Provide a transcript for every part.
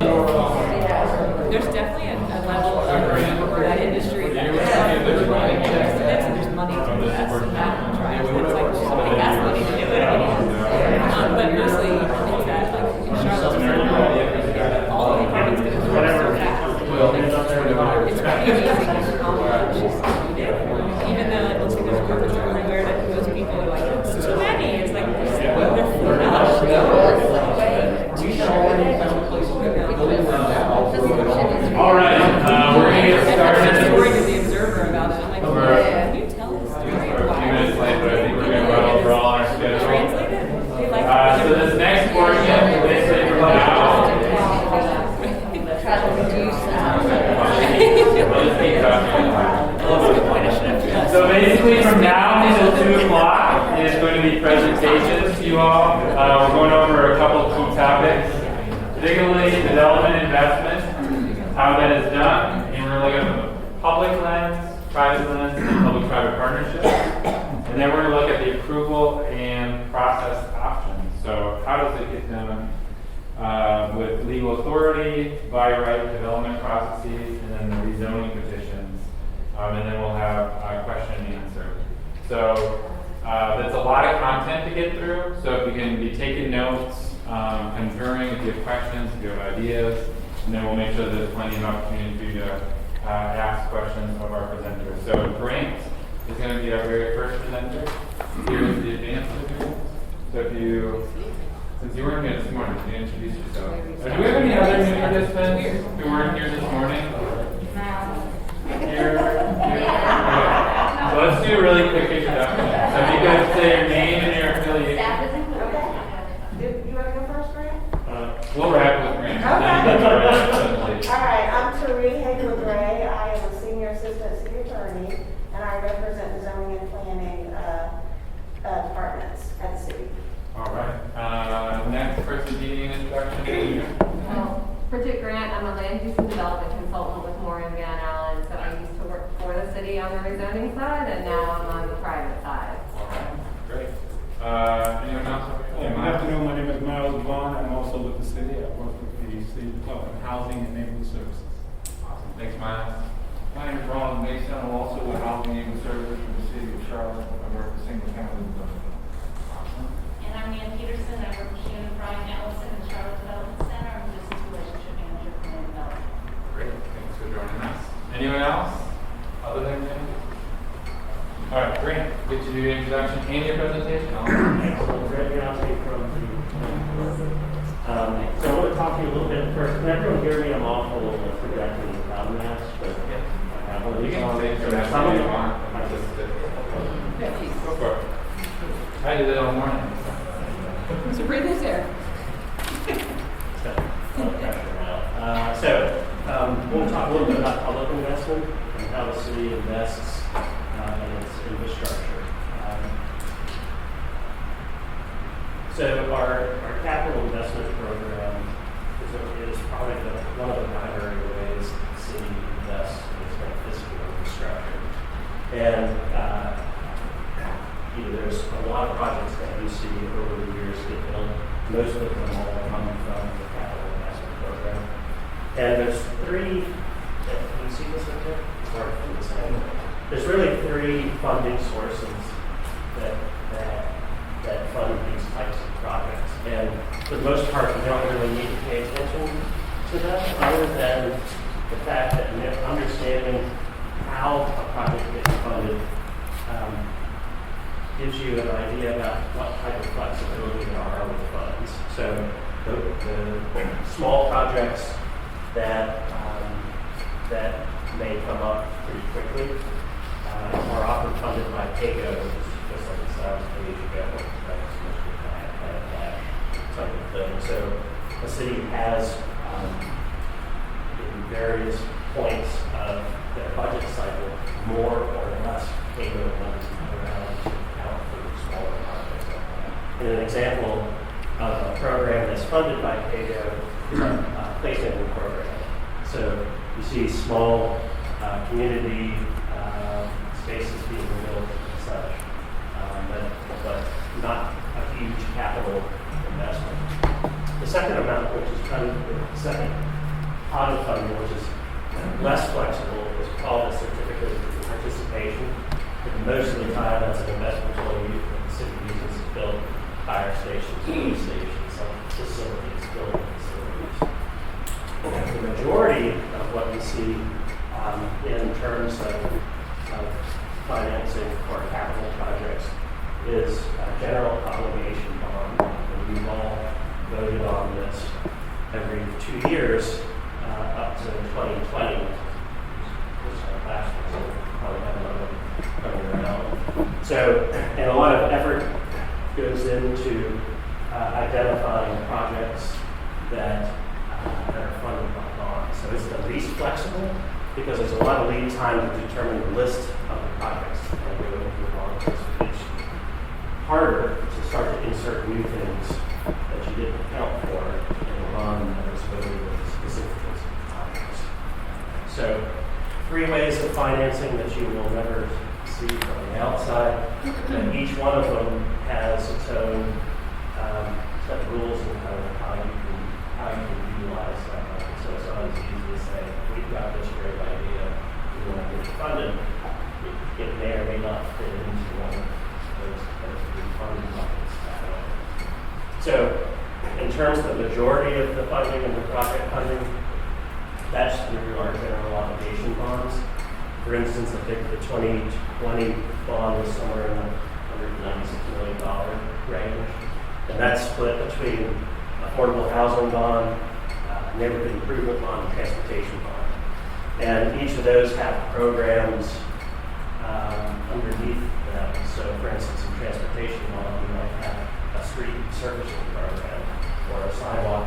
There's definitely a level of that industry that there's money to invest in it, so there's money to invest, and that drives it. It's like, well, somebody has money to do it, but mostly it's that, like, in Charlotte, all of the apartments get absorbed so fast. It's pretty amazing how much is needed. Even though, like, looks like there's apartments everywhere, that those people are like, it's too many. It's like, they're full All right, we're going to get started. I'm story to the Observer about it. I'm like, can you tell the story? We're a few minutes late, but I think we're going to run over all our schedule. Translate it? So this next portion, basically from now. Try to reduce that. We'll just keep talking. So basically from now until 2 o'clock is going to be presentations to you all. We're going over a couple of key topics, particularly development investment, how that is done, and we're looking at the public lens, private lens, and public-private partnership. And then we're going to look at the approval and process options. So how does it get done with legal authority, by right development processes, and then the rezoning petitions. And then we'll have a question and answer. So that's a lot of content to get through. So if you can be taking notes, conferring, if you have questions, if you have ideas, and then we'll make sure there's plenty of opportunity for you to ask questions of our presenters. So Grant is going to be our very first presenter. Here's the advanced review. So if you, since you weren't here this morning, can you introduce yourself? Do we have any other new participants who weren't here this morning? Here. So let's do a really quick introduction. So if you guys say your name and your affiliation. You want to go first, Grant? We'll wrap with Grant. Okay. All right, I'm Therese Hager-Gray. I am a senior assistant city attorney, and I represent the zoning and planning departments at the city. All right. Next person needing an introduction. Bridget Grant, I'm a land use and development consultant with Moore and Van Allen. So I used to work for the city on the rezoning side, and now I'm on the private side. All right. Great. Anyone else? Good afternoon, my name is Miles Vaughn. I'm also with the city. I work with the City Department of Housing and Neighborhood Services. Awesome. Thanks, Miles. My name is Ronald Mason. I'm also with Housing and Neighborhood Services for the city of Charlotte. I work with single family development. Awesome. And I'm Nan Peterson. I work with Shannon Fry and Allison in the Charlotte Development Center. I'm just a relationship manager for land development. Great. Thanks for joining us. Anyone else? Other than me? All right, Grant, get you to your introduction and your presentation. Greg Bianchi from the so I want to talk to you a little bit first. Can everyone hear me? I'm awful with projecting the cloud maps, but I have one of these on. Some of them aren't. Go for it. I did it all morning. So breathe this air. We'll talk a little bit about public investment and how the city invests in its infrastructure. So our capital investment program is probably one of the primary ways the city invests in its physical infrastructure. And there's a lot of projects that we see over the years get built. Most of them all come from the capital investment program. And there's three, can you see this up there? Sorry for this. There's really three funding sources that fund these types of projects. And for the most part, we don't really need to pay attention to them other than the fact that understanding how a project gets funded gives you an idea about what type of flexibility there are with funds. So the small projects that may come up pretty quickly are often funded by PAYGO, which is just like it sounds to you go, type of thing. So the city has in various points of their budget cycle more or less PAYGO funds around to account for smaller projects like that. And an example of a program that's funded by PAYGO is a placement program. So you see small community spaces being built and such, but not a huge capital investment. The second amount, which is second pot of funding, which is less flexible, is called a certificate of participation. And most of the time, that's an investment that the city uses to build fire stations, police stations, some facilities, building facilities. The majority of what we see in terms of financing for capital projects is a general obligation bond. And we've all voted on this every 2 years up to 2020. This last one, so probably have another coming around. So, and a lot of effort goes into identifying projects that are funded by bonds. So it's the least flexible because there's a lot of lead time to determine the list of the projects and go into the bond. It's harder to start to insert new things that you didn't account for in a bond that was voted with specific projects. So 3 ways of financing that you will never see from the outside, and each one of them has its own set of rules and kind of how you can utilize that money. So it's not as easy to say, we've got this great idea, we want to get it funded. It may or may not fit into one of those funding buckets. So in terms of the majority of the funding and the project funding, that's through our general obligation bonds. For instance, I think the 2020 bond was somewhere in the $196 million range. And that's split between affordable housing bond, neighborhood improvement bond, and transportation bond. And each of those have programs underneath them. So for instance, in transportation bond, we might have a street surfacing program or a sidewalk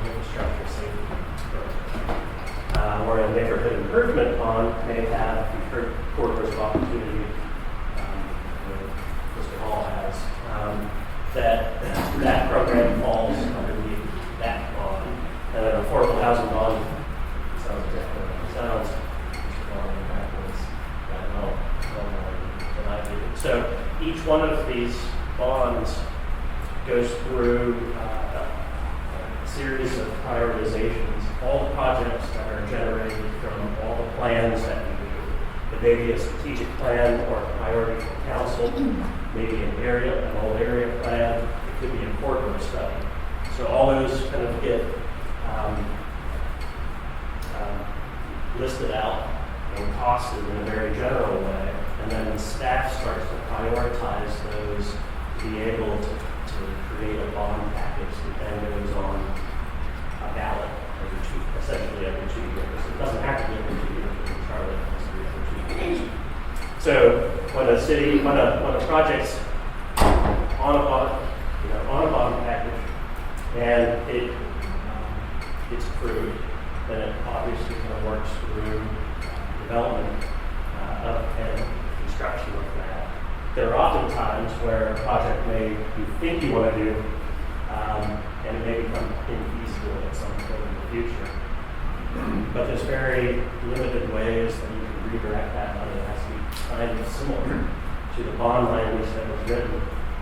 infrastructure safety program. Or a neighborhood improvement bond may have, you've heard corridors of opportunity, Mr. Hall has, that program falls underneath that bond. And an affordable housing bond sounds different. It sounds going backwards than I do. So each one of these bonds goes through a series of prioritizations. All the projects that are generated from all the plans that we do. It may be a strategic plan or a priority for council, maybe an old area plan, it could be a corridor study. So all those kind of get listed out and costed in a very general way, and then the staff starts to prioritize those to be able to create a bond package that then goes on a ballot essentially every 2 years. It doesn't have to be every 2 years, but in Charlotte it has to be every 2 years. So when a project's on a bond package and it's approved, then it obviously kind of works through development and construction of that. There are often times where a project you think you want to do, and it may become infeasible at some point in the future. But there's very limited ways that you can redirect that money. It has to be kind of similar to the bond language that was written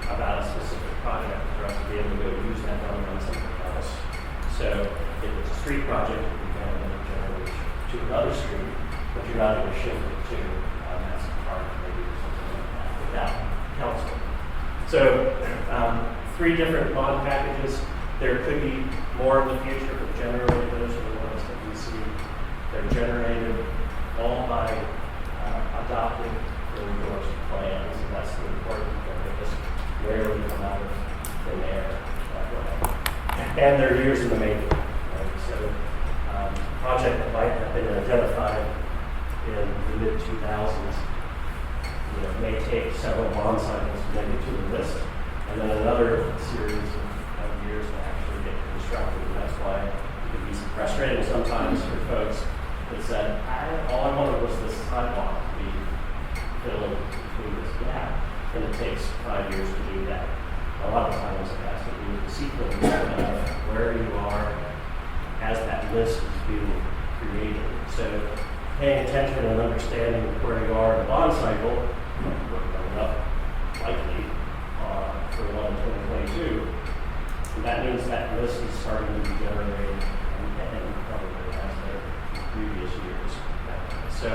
about a specific project for us to be able to go use that money on something else. So if it's a street project, you can generate to another street, but you're not going to shift it to Madison Park maybe or something like that without council. So 3 different bond packages. There could be more in the future, but generally those are the ones that we see. They're generated all by adopting the endorsed plans, and that's the important thing. They just rarely come out of thin air that way. And they're years in the making. Right? So a project that might have been identified in the mid-2000s may take several bond cycles to make it to the list, and then another series of years to actually get constructed. And that's why it can be frustrating sometimes for folks that said, all I wanted was this sidewalk to be filled between this gap, and it takes 5 years to do that. A lot of times it has to do with the sequence of where you are as that list is being created. So paying attention and understanding where you are in the bond cycle, we're coming up likely for 2022, And that means that risk is starting to be generated and probably as the previous years. So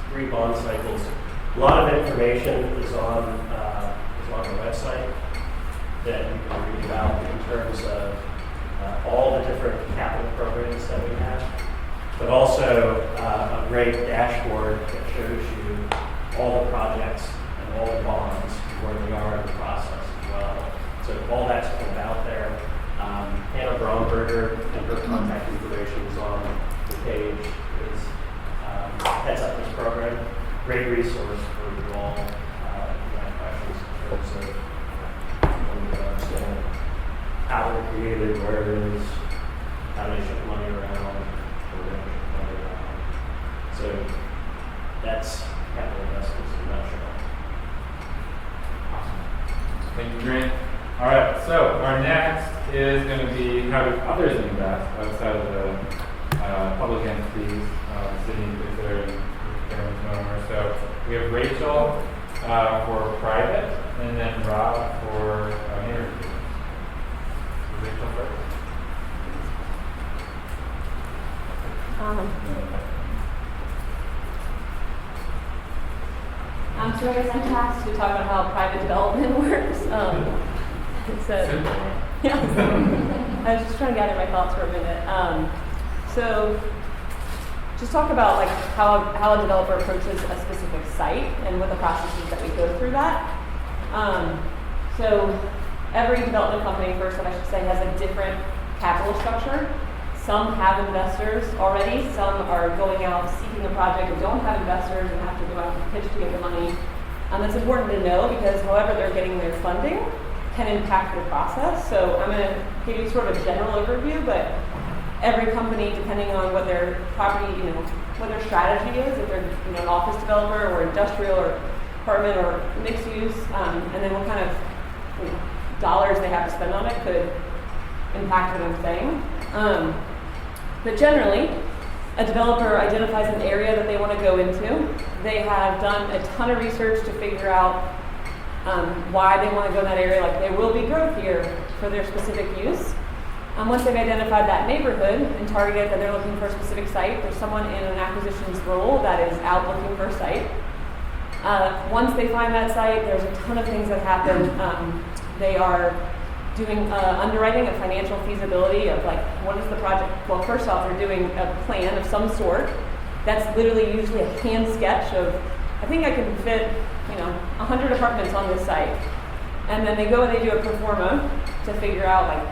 3 bond cycles. A lot of information is on the website that you can read about in terms of all the different capital programs that we have, but also a great dashboard that shows you all the projects and all the bonds, where they are in the process as well. So all that's put out there. Hannah Bromberger and her contact information is on the page. Heads up this program. Great resource for you all if you have questions in terms of understand how they're created, where it is, how they ship money around, where they ship money around. So that's capital investments in a nutshell. Awesome. Thank you, Grant. All right, so our next is going to be how do others invest outside of the public entities, city, if they're in owner. So we have Rachel for private, and then Rob for neighborhood. Rachel first. So I guess I'm tasked to talk about how private development works. Yeah. I was just trying to gather my thoughts for a minute. So just talk about like how a developer approaches a specific site and what the processes that we go through that. So every development company, first what I should say, has a different capital structure. Some have investors already, some are going out seeking a project and don't have investors and have to go out and pitch to get the money. That's important to know because however they're getting their funding can impact the process. So I'm going to give you sort of a general overview, but every company, depending on what their property, what their strategy is, if they're an office developer or industrial or apartment or mixed use, and then what kind of dollars they have to spend on it could impact what I'm saying. But generally, a developer identifies an area that they want to go into. They have done a ton of research to figure out why they want to go in that area, like there will be growth here for their specific use. Once they've identified that neighborhood and targeted that they're looking for a specific site, there's someone in an acquisitions role that is out looking for a site. Once they find that site, there's a ton of things that happen. They are doing underwriting, a financial feasibility of like, what is the project? Well, first off, they're doing a plan of some sort. That's literally usually a hand sketch of, I think I can fit, 100 apartments on this site. And then they go and they do a pro forma to figure out like,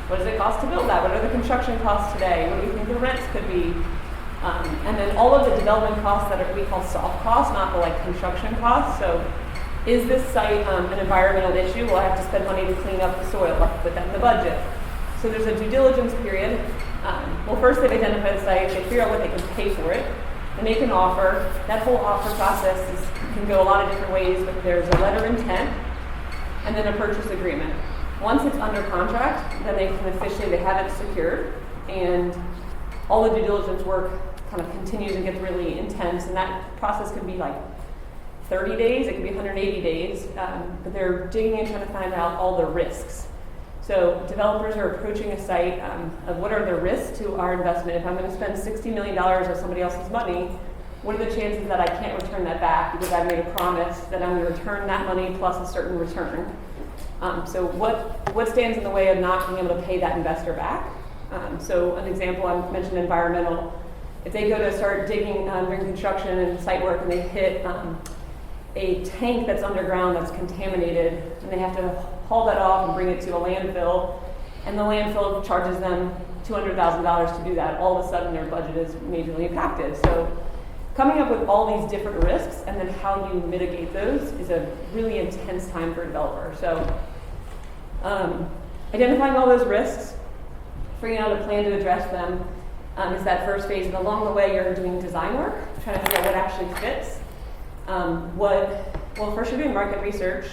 what does it cost to build that? What are the construction costs today? What do you think the rents could be? And then all of the development costs that we call soft costs, not the like construction costs. So is this site an environmental issue? Well, I have to spend money to clean up the soil. I'll put that in the budget. So there's a due diligence period. Well, first they've identified the site, they figure out what they can pay for it, they make an offer. That whole offer process can go a lot of different ways, but there's a letter of intent and then a purchase agreement. Once it's under contract, then they have it secured, and all the due diligence work kind of continues and gets really intense, and that process could be like 30 days, it could be 180 days, but they're digging in trying to find out all the risks. So developers are approaching a site of what are the risks to our investment. If I'm going to spend $60 million of somebody else's money, what are the chances that I can't return that back because I made a promise that I'm going to return that money plus a certain return. So what stands in the way of not being able to pay that investor back? So an example, I mentioned environmental. If they go to start digging during construction and site work and they hit a tank that's underground that's contaminated, and they have to haul that off and bring it to a landfill, and the landfill charges them $200,000 to do that, all of a sudden their budget is majorly impacted. So coming up with all these different risks and then how you mitigate those is a really intense time for a developer. So identifying all those risks, figuring out a plan to address them is that first phase. And along the way, you're doing design work, trying to figure out what actually fits. First you're doing market research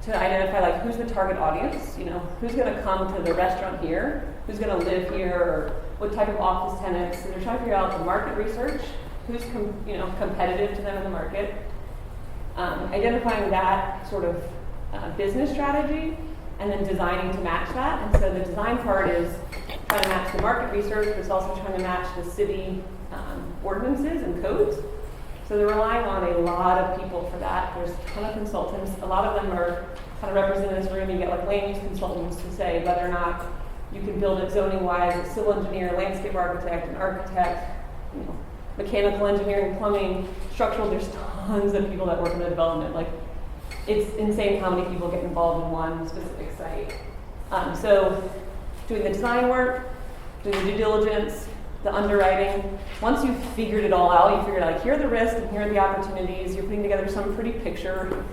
to identify like who's the target audience, who's going to come to the restaurant here, who's going to live here, or what type of office tenants. So they're trying to figure out the market research, who's competitive to them in the market, identifying that sort of business strategy, and then designing to match that. And so the design part is trying to match the market research, but it's also trying to match the city ordinances and codes. So they're relying on a lot of people for that. There's a ton of consultants. A lot of them are kind of represented in this room. You get like land use consultants to say whether or not you can build it zoning-wise, a civil engineer, landscape architect, an architect, mechanical engineering, plumbing, structural. There's tons of people that work in the development. Like, it's insane how many people get involved in one specific site. So doing the design work, doing the due diligence, the underwriting. Once you've figured it all out, you figured out, like, here are the risks and here are the opportunities. You're putting together some pretty picture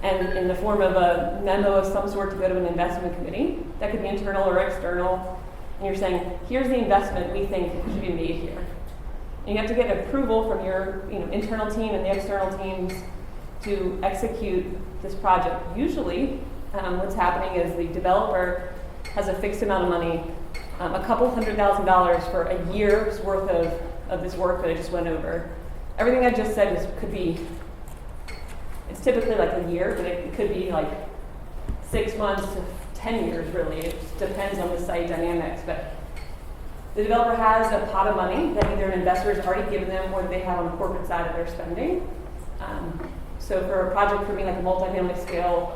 and in the form of a memo of some sort to go to an investment committee. That could be internal or external. And you're saying, here's the investment we think should be made here. And you have to get approval from your internal team and the external teams to execute this project. Usually, what's happening is the developer has a fixed amount of money, a couple $100,000 for a year's worth of this work that I just went over. Everything I just said could be, it's typically like a year, but it could be like 6 months to 10 years, really. It just depends on the site dynamics. But the developer has a pot of money that either an investor has already given them or they have on the corporate side of their spending. So for a project for me, like a multifamily scale,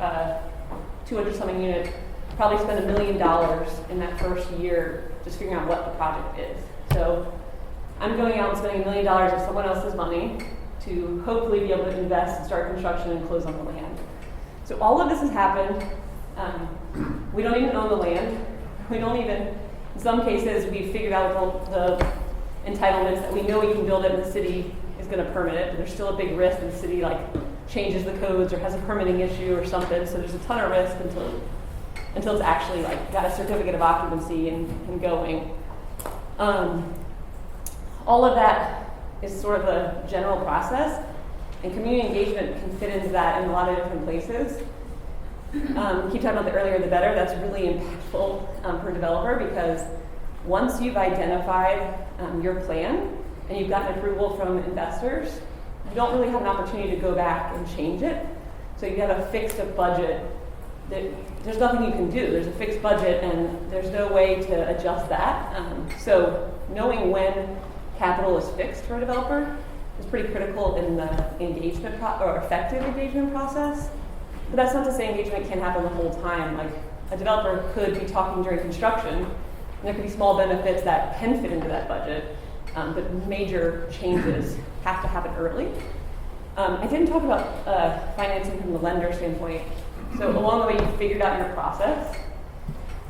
200-something unit, probably spend $1 million in that first year just figuring out what the project is. So I'm going out and spending $1 million of someone else's money to hopefully be able to invest and start construction and close on the land. So all of this has happened. We don't even own the land. We don't even, in some cases, we figured out the entitlements that we know we can build it and the city is going to permit it, but there's still a big risk that the city changes the codes or has a permitting issue or something. So there's a ton of risk until it's actually got a certificate of occupancy and going. All of that is sort of a general process, and community engagement can fit into that in a lot of different places. Keep talking about the earlier the better. That's really impactful for a developer, because once you've identified your plan and you've gotten approval from investors, you don't really have an opportunity to go back and change it. So you have a fixed budget. There's nothing you can do. There's a fixed budget, and there's no way to adjust that. So knowing when capital is fixed for a developer is pretty critical in the engagement or effective engagement process. But that's not to say engagement can't happen the whole time. Like, a developer could be talking during construction, and there could be small benefits that can fit into that budget, but major changes have to happen early. I didn't talk about financing from the lender standpoint. So along the way, you figured out your process,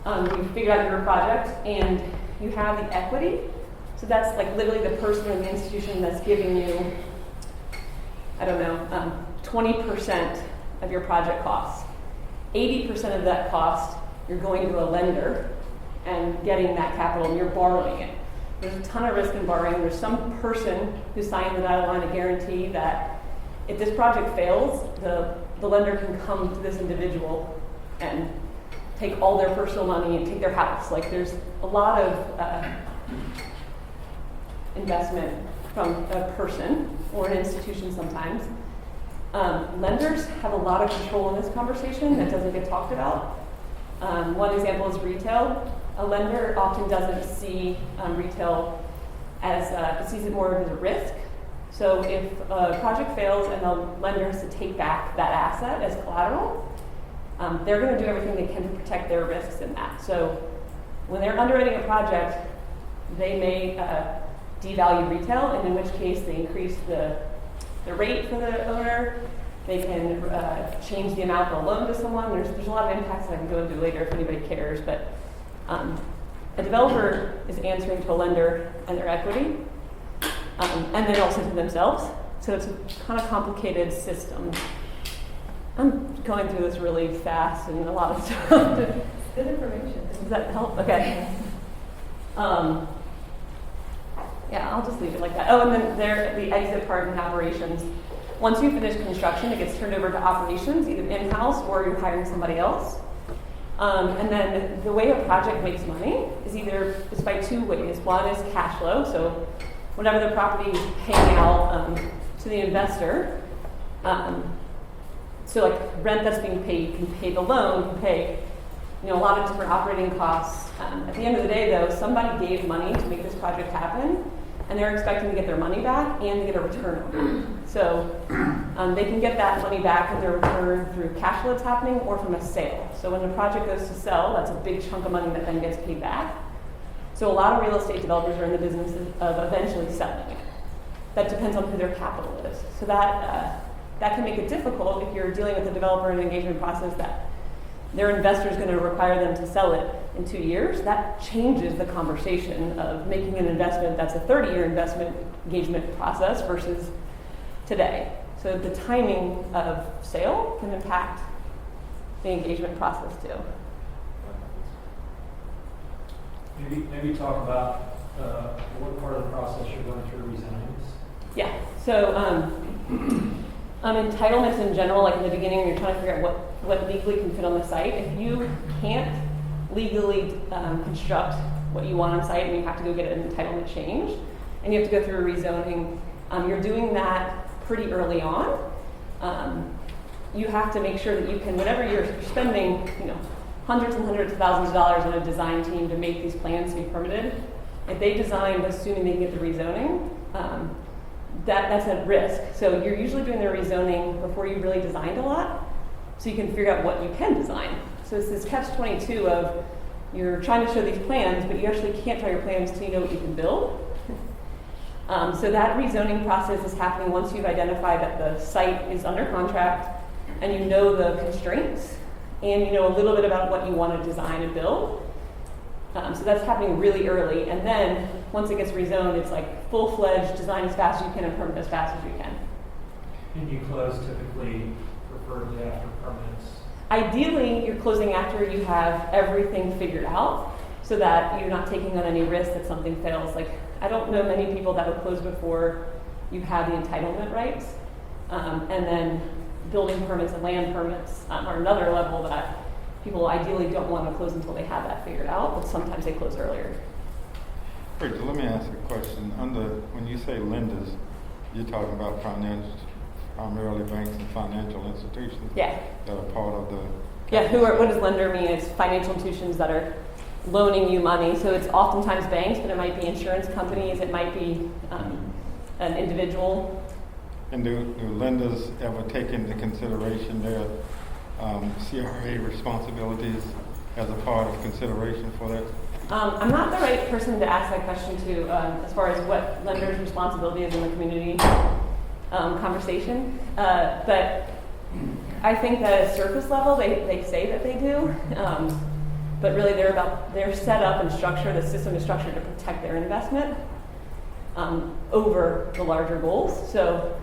you figured out your project, and you have the equity. So that's literally the person or the institution that's giving you, 20% of your project costs. 80% of that cost, you're going to a lender and getting that capital, and you're borrowing it. There's a ton of risk in borrowing. There's some person who signed the dotted line to guarantee that if this project fails, the lender can come to this individual and take all their personal money and take their house. There's a lot of investment from a person or an institution sometimes. Lenders have a lot of control in this conversation that doesn't get talked about. One example is retail. A lender often doesn't see retail as, sees it more as a risk. So if a project fails and the lender has to take back that asset as collateral, they're going to do everything they can to protect their risks in that. So when they're underwriting a project, they may devalue retail, and in which case they increase the rate for the owner. They can change the amount of the loan to someone. There's a lot of impacts that I can go into later if anybody cares. But a developer is answering to a lender and their equity, and then also to themselves. So it's a kind of complicated system. I'm going through this really fast and a lot of stuff. Good information. Does that help? Okay. Yeah, I'll just leave it like that. Oh, and then the exit part in operations. Once you finish construction, it gets turned over to operations, either in-house or you're hiring somebody else. And then the way a project makes money is by two ways. One is cash flow, so whenever the property is paying out to the investor, so rent that's being paid, you can pay the loan, you can pay a lot of different operating costs. At the end of the day, though, somebody gave money to make this project happen, and they're expecting to get their money back and to get a return on it. So they can get that money back in their return through cash flow that's happening or from a sale. So when the project goes to sell, that's a big chunk of money that then gets paid back. So a lot of real estate developers are in the business of eventually selling it. That depends on who their capital is. So that can make it difficult if you're dealing with a developer in an engagement process that their investor is going to require them to sell it in 2 years. That changes the conversation of making an investment that's a 30-year investment engagement process versus today. So the timing of sale can impact the engagement process too. Maybe talk about what part of the process you're going through rezonings. Yeah. So entitlements in general, like in the beginning, when you're trying to figure out what legally can fit on the site. If you can't legally construct what you want on site, and you have to go get an entitlement changed, and you have to go through a rezoning, you're doing that pretty early on. You have to make sure that you can, whenever you're spending, hundreds and hundreds of thousands of dollars on a design team to make these plans to be permitted, if they designed assuming they can get the rezoning, that's a risk. So you're usually doing the rezoning before you really designed a lot, so you can figure out what you can design. So it's this catch-22 of you're trying to show these plans, but you actually can't show your plans until you know what you can build. So that rezoning process is happening once you've identified that the site is under contract and you know the constraints and you know a little bit about what you want to design and build. So that's happening really early. And then once it gets rezoned, it's like full-fledged design as fast as you can and permit as fast as you can. And you close typically, preferably after permits. Ideally, you're closing after you have everything figured out so that you're not taking on any risk that something fails. Like, I don't know many people that would close before you have the entitlement rights. And then building permits and land permits are another level that people ideally don't want to close until they have that figured out, but sometimes they close earlier. Rachel, let me ask you a question. When you say lenders, you're talking about primarily banks and financial institutions? Yeah. That are part of the... Yeah, what does lender mean? It's financial institutions that are loaning you money. So it's oftentimes banks, but it might be insurance companies, it might be an individual. And do lenders ever take into consideration their CRA responsibilities as a part of consideration for that? I'm not the right person to ask that question to as far as what lenders' responsibility is in the community conversation. But I think that at a surface level, they say that they do. But really they're set up and structured, the system is structured to protect their investment over the larger goals. So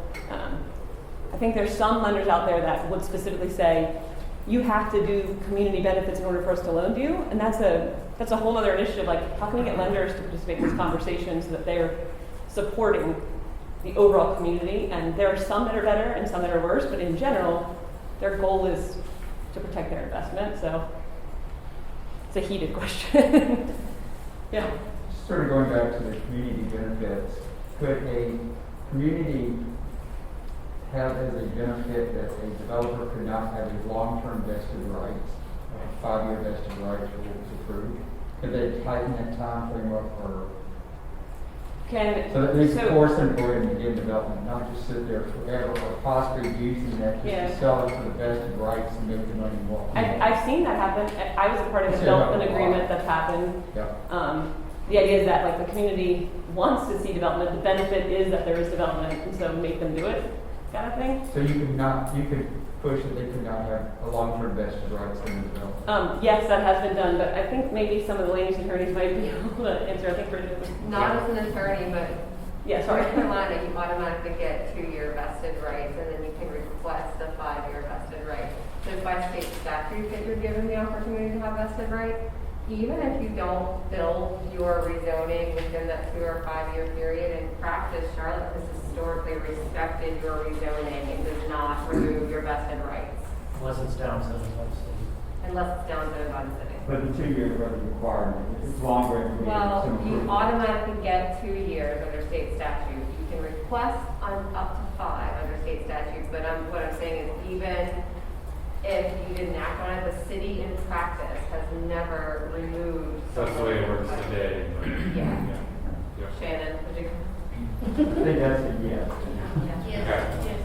I think there's some lenders out there that would specifically say, you have to do community benefits in order for us to loan you, and that's a whole other initiative. Like, how can we get lenders to participate in this conversation so that they're supporting the overall community? And there are some that are better and some that are worse, but in general, their goal is to protect their investment. So it's a heated question. Yeah. Sort of going back to the community benefits, could a community have as a benefit that a developer could not have a long-term vested rights, 5-year vested rights or what was approved? Could they tighten that time frame up or so that they can force them to go ahead and begin development, not just sit there forever or possibly using that just to sell it for the vested rights and make the money more? I've seen that happen. I was a part of a development agreement that's happened. Yeah. The idea is that like the community wants to see development. The benefit is that there is development, and so make them do it, kind of thing. So you could push that they could not have a long-term vested rights in the development. Yes, that has been done, but I think maybe some of the ladies attorneys might be able to answer. I think not as an attorney, but yeah, sorry. North Carolina, you automatically get 2-year vested rights, and then you can request a 5-year vested right. So by state statute that you're given the opportunity to have vested rights, even if you don't build your rezoning within that 2 or 5-year period, in practice, Charlotte has historically respected your rezoning and does not remove your vested rights. Unless it's downzoned by the city. Unless it's downzoned by the city. But the 2 years are the requirement. If it's longer, it Well, you automatically get 2 years under state statute. You can request on up to 5 under state statute, but what I'm saying is even if you didn't act on it, the city in practice has never removed. That's the way it works today. Yeah. Yeah. Shannon, would you? I think that's a yes. Yes, Okay. yes.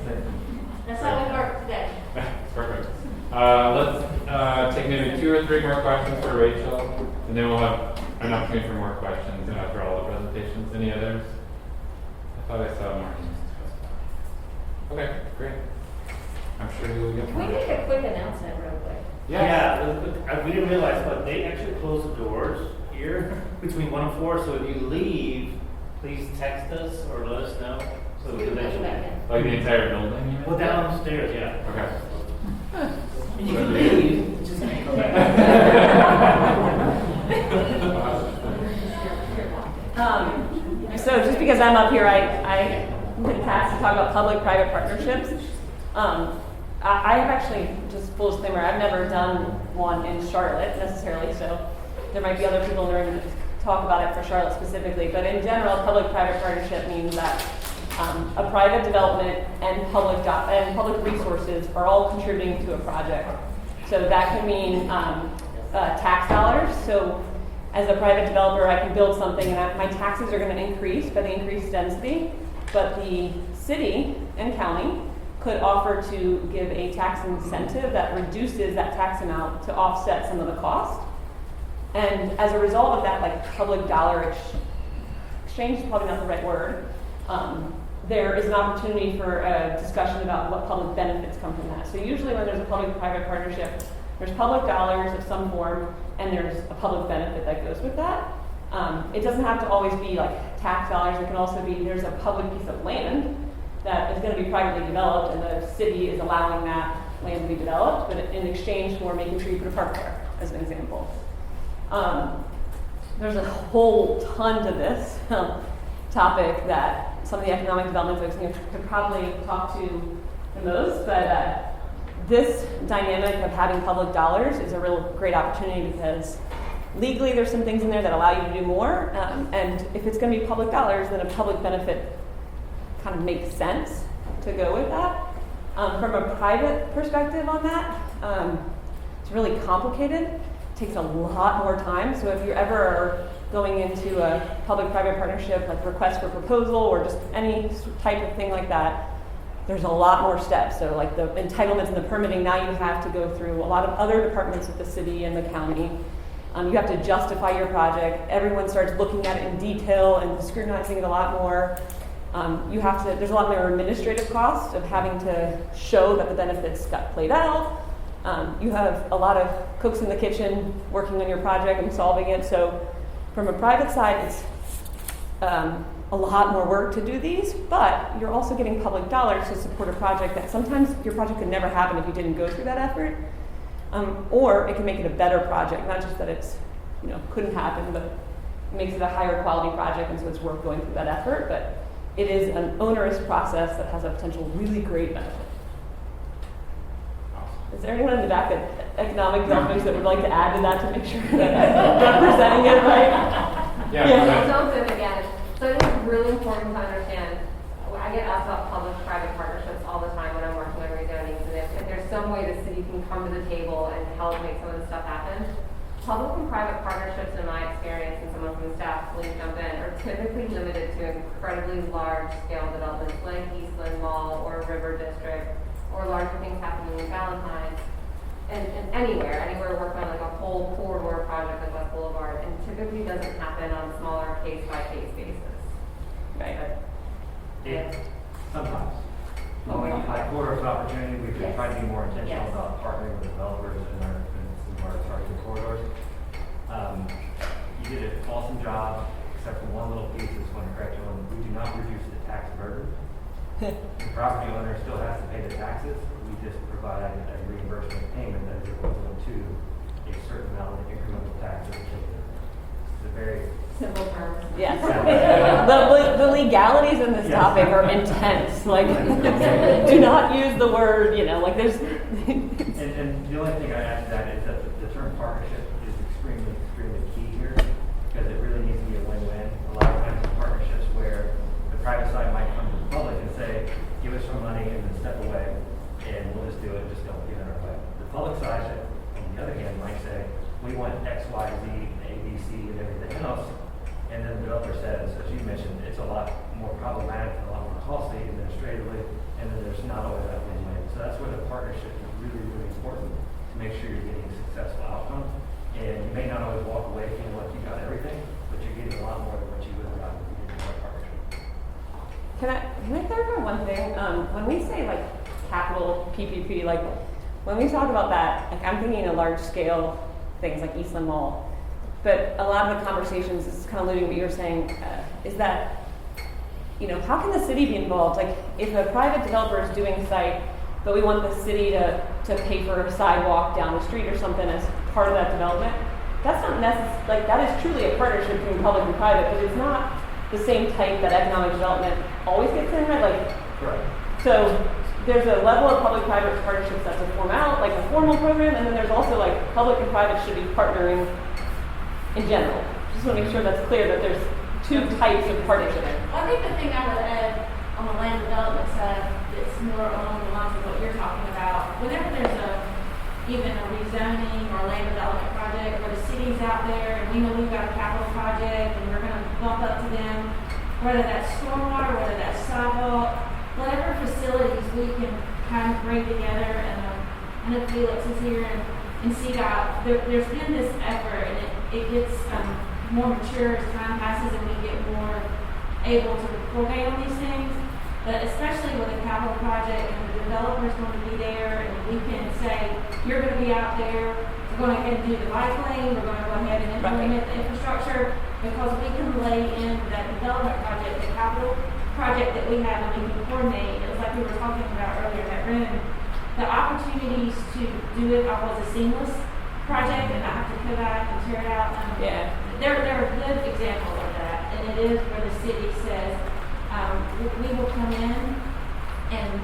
That's how we work today. Perfect. Let's take maybe 2 or 3 more questions for Rachel, and then we'll have an opportunity for more questions after all the presentations. Any others? I thought I saw more hands. Okay, great. I'm sure you'll get Can we more. make a quick announcement real quick? Yeah, we didn't realize, but they actually close the doors here between 1 and 4, so if you leave, please text us or let us know, so we can let you Back in. in. Like the entire building, you mean? Well, downstairs, yeah. Okay. And you can leave, just can't come back. So just because I'm up here, I'm been tasked to talk about public-private partnerships. I have actually, just full disclaimer, I've never done one in Charlotte necessarily, so there might be other people in the room that talk about it for Charlotte specifically. But in general, public-private partnership means that a private development and public resources are all contributing to a project. So that can mean tax dollars. So as a private developer, I can build something and my taxes are going to increase by the increased density, but the city and county could offer to give a tax incentive that reduces that tax amount to offset some of the cost. And as a result of that, like public dollar exchange is probably not the right word, there is an opportunity for a discussion about what public benefits come from that. So usually when there's a public-private partnership, there's public dollars of some form, and there's a public benefit that goes with that. It doesn't have to always be like tax dollars. It can also be there's a public piece of land that is going to be privately developed, and the city is allowing that land to be developed, but in exchange for making sure you put a park there, as an example. There's a whole ton to this topic that some of the economic development folks could probably talk to the most, but this dynamic of having public dollars is a real great opportunity because legally there's some things in there that allow you to do more, and if it's going to be public dollars, then a public benefit kind of makes sense to go with that. From a private perspective on that, it's really complicated. It takes a lot more time. So if you're ever going into a public-private partnership, like request for proposal or just any type of thing like that, there's a lot more steps. So like the entitlements and the permitting, now you have to go through a lot of other departments of the city and the county. You have to justify your project. Everyone starts looking at it in detail and scrutinizing it a lot more. There's a lot more administrative cost of having to show that the benefits got played out. You have a lot of cooks in the kitchen working on your project and solving it. So from a private side, it's a lot more work to do these, but you're also getting public dollars to support a project that sometimes your project could never happen if you didn't go through that effort. Or it can make it a better project, not just that it's, couldn't happen, but it makes it a higher quality project, and so it's worth going through that effort. But it is an onerous process that has a potential really great benefit. Is there anyone in the back at economic development that would like to add to that to make sure that I'm representing it right? I'll jump in again. So it is really important to understand, I get asked about public-private partnerships all the time when I'm working on rezonings, and if there's some way the city can come to the table and help make some of this stuff happen. Public and private partnerships, in my experience, and someone from the staff, please jump in, are typically limited to incredibly large-scale developments like Eastland Mall or River District, or larger things happening in Valentine's, and anywhere working on like a whole corridor project like West Boulevard, and typically doesn't happen on a smaller case-by-case basis. Right. Yeah. Sometimes. Oh, When yeah. you like corridors of opportunity, we Yes. try to be more intentional Yes. about partnering with developers in some of our targeted corridors. You did an awesome job, except for one little piece that's going to correct you on. We do not reduce the tax burden. The property owner still has to pay the taxes. We just provide a reimbursement payment that is equivalent to a certain amount of incremental taxes. It's a very Simple terms. Yes. The legalities in this topic are intense. Like, do not use the word, there's. And the only thing I add to that is that the term partnership is extremely, extremely key here, because it really needs to be a win-win. A lot of times in partnerships where the private side might come to the public and say, give us some money and then step away, and we'll just do it, just don't get in our way. The public side, on the other hand, might say, we want And then the developer says, as you mentioned, it's a lot more problematic, a lot more costly administratively, and then there's not always that win-win. So that's where the partnership is really, really important to make sure you're getting a successful outcome. And you may not always walk away feeling like you got everything, but you're getting a lot more than what you would have gotten if you didn't have a partnership. Can I clarify one thing? When we say like capital PPP, like when we talk about that, like I'm thinking of large scale things like Eastland Mall. But a lot of the conversations, this is kind of alluding to what you're saying, is that, you know, how can the city be involved? Like if a private developer is doing a site, but we want the city to pay for a sidewalk down the street or something as part of that development, that's not necessary, like that is truly a partnership between public and private, but it's not the same type that economic development always gets in, right? Like, Right. so there's a level of public-private partnerships that's like a formal program, and then there's also like public and private should be partnering in general. Just want to make sure that's clear that there's two types of partnership. Well, I think the thing I would add on the land development side that's more along the lines of what you're talking about, whenever there's even a rezoning or a land development project where the city's out there and we know we've got a capital project and we're going to bump up to them, whether that's stormwater, whether that's sidewalk, whatever facilities we can kind of bring together, and I know Felix is here and CDOT, there's been this effort, and it gets more mature as time passes and we get more able to coordinate on these things. But especially with a capital project, and the developer's going to be there, and we can say, you're going to be out there, we're going to go ahead and do the bike lane, we're going to go ahead and implement the infrastructure, because we can lay in that development project, the capital project that we have, and we can coordinate. It was like we were talking about earlier in that room, the opportunities to do it all as a seamless project and not have to go back and tear it out. Yeah. There are good examples of that, and it is where the city says, we will come in and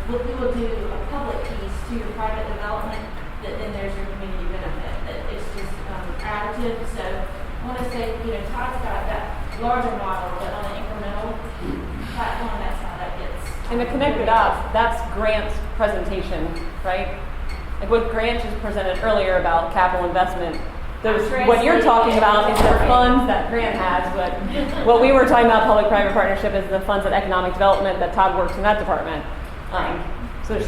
we will do a public piece to your private development, that then there's your community benefit. That it's just additive. So I want to say, Todd's got that larger model, but on an incremental platform, that's how that gets. And the connected up, that's Grant's presentation, right? Like what Grant just presented earlier about capital investment. What you're talking about is the funds that Grant has, but what we were talking about, public-private partnership, is the funds at economic development that Todd works in that department. So there's,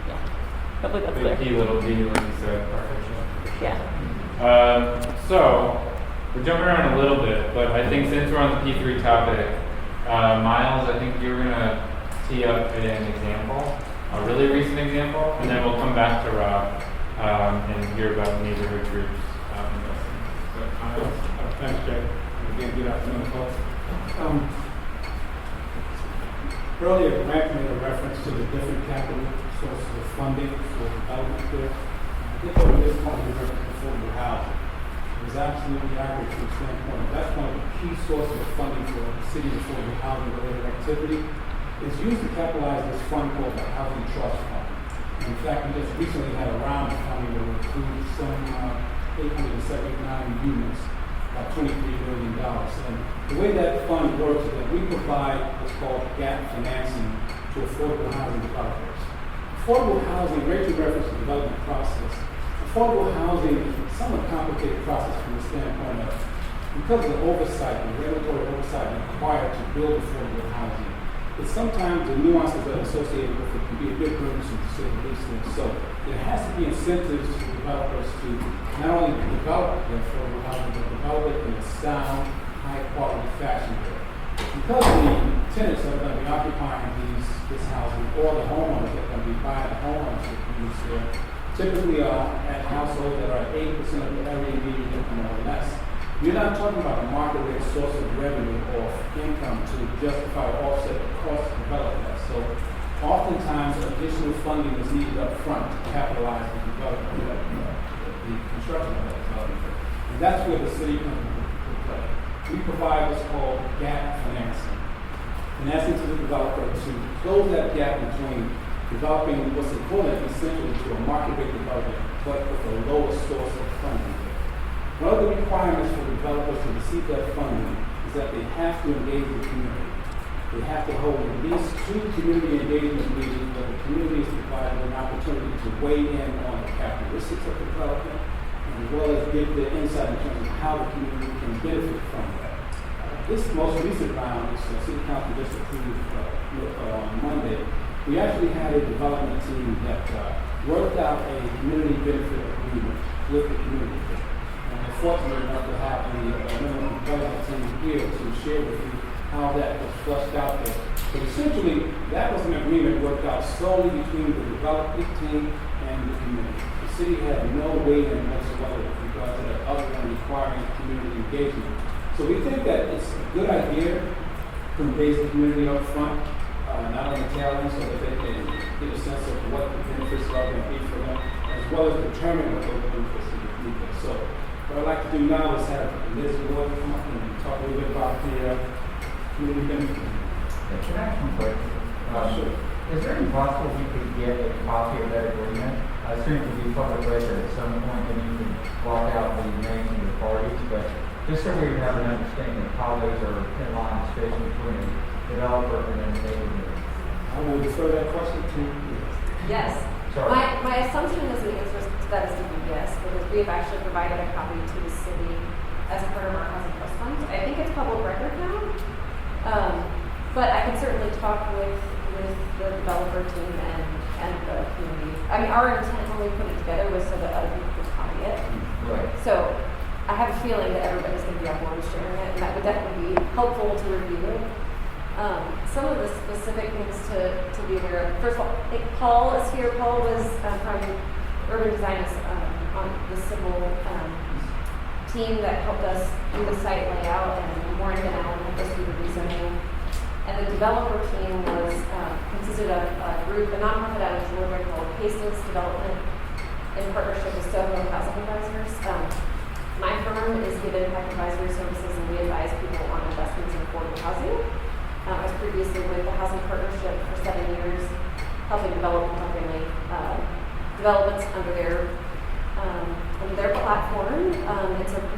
yeah, hopefully that's clear. Big P, little d, like you said, partnership. Yeah. So, we're jumping around a little bit, but I think since we're on the P3 topic, Miles, I think you're going to tee up an example, a really recent example, and then we'll come back to Rob and hear about neighborhood groups. Thanks, Jay. Again, good afternoon, folks. Earlier, Grant made a reference to the different capital sources of funding for development there. I think over this point, we referenced affordable housing. It was absolutely accurate from the standpoint. That's one of the key sources of funding for the city's affordable housing related activity. It's used to capitalize this fund called the Housing Trust Fund. In fact, we just recently had a round of funding that will include some 879 units, about $23 million. And the way that fund works is that we provide what's called gap financing to affordable housing developers. Affordable housing, Rachel referenced the development process. Affordable housing is a somewhat complicated process from the standpoint of, because of the oversight, the regulatory oversight required to build affordable housing, it's sometimes the nuances that are associated with it can be a bit burdensome to say the least. So there has to be incentives for developers to not only develop the affordable housing, but develop it in a sound, high-quality fashion. Because the tenants that are going to be occupying this housing, or the homeowners that are going to be buying the homeownership units there, typically are at households that are 80% of the area median income or less. You're not talking about a market rate source of revenue or income to justify or offset the cost to develop that. So oftentimes additional funding is needed up front to capitalize the development, the construction of that development. And that's where the city comes into play. We provide what's called gap financing. In essence, to the developer to close that gap between developing what's equivalent essentially to a market rate development, but with a lower source of funding. One of the requirements for developers to receive that funding is that they have to engage the community. They have to hold at least 2 community engagement meetings where the community is provided an opportunity to weigh in on the characteristics of development as well as give the insight in terms of how the community can benefit from that. This most recent round, this City Council just approved on Monday, we actually had a development team that worked out a community benefit agreement with the community. And we're fortunate enough to have the member of the development team here to share with you how that was flushed out there. But essentially, that was an agreement worked out solely between the development team and the community. The city had no weight in whatsoever with regard to that other than requiring community engagement. So we think that it's a good idea to engage the community up front, not on the tail end, so that they can get a sense of what the benefits are going to be for them, as well as determine what those benefits are going to be. So what I'd like to do now is have Liz Ward come up and talk a little bit about the community benefits. Can I ask one question? Sure. Is there any possible we could get a copy of that agreement? I assume it would be public record at some point, and you can block out the names of the parties, but just so we have an understanding of how those are in line, especially between a developer and a neighborhood. I will defer that question to you. Yes. Sorry. My assumption is the answer to that is to be yes, because we have actually provided a copy to the city as part of our housing trust fund. I think it's public record now. But I can certainly talk with the developer team and the community. I mean, our intent when we put it together was so that other people could copy it. Right. So I have a feeling that everybody's going to be on board with sharing it, and that would definitely be helpful to review it. Some of the specific things to be aware of. First of all, I think Paul is here. Paul was from Urban Design on the civil team that helped us do the site layout, and Warren and Allen helped us do the rezoning. And the developer team was consisted of a group, a nonprofit out of Georgia called Paces Development, in partnership with Soho Housing Advisors. My firm is Give Impact Advisory Services, and we advise people on investments in affordable housing. I was previously with the Housing Partnership for 7 years, helping develop multifamily developments under their platform.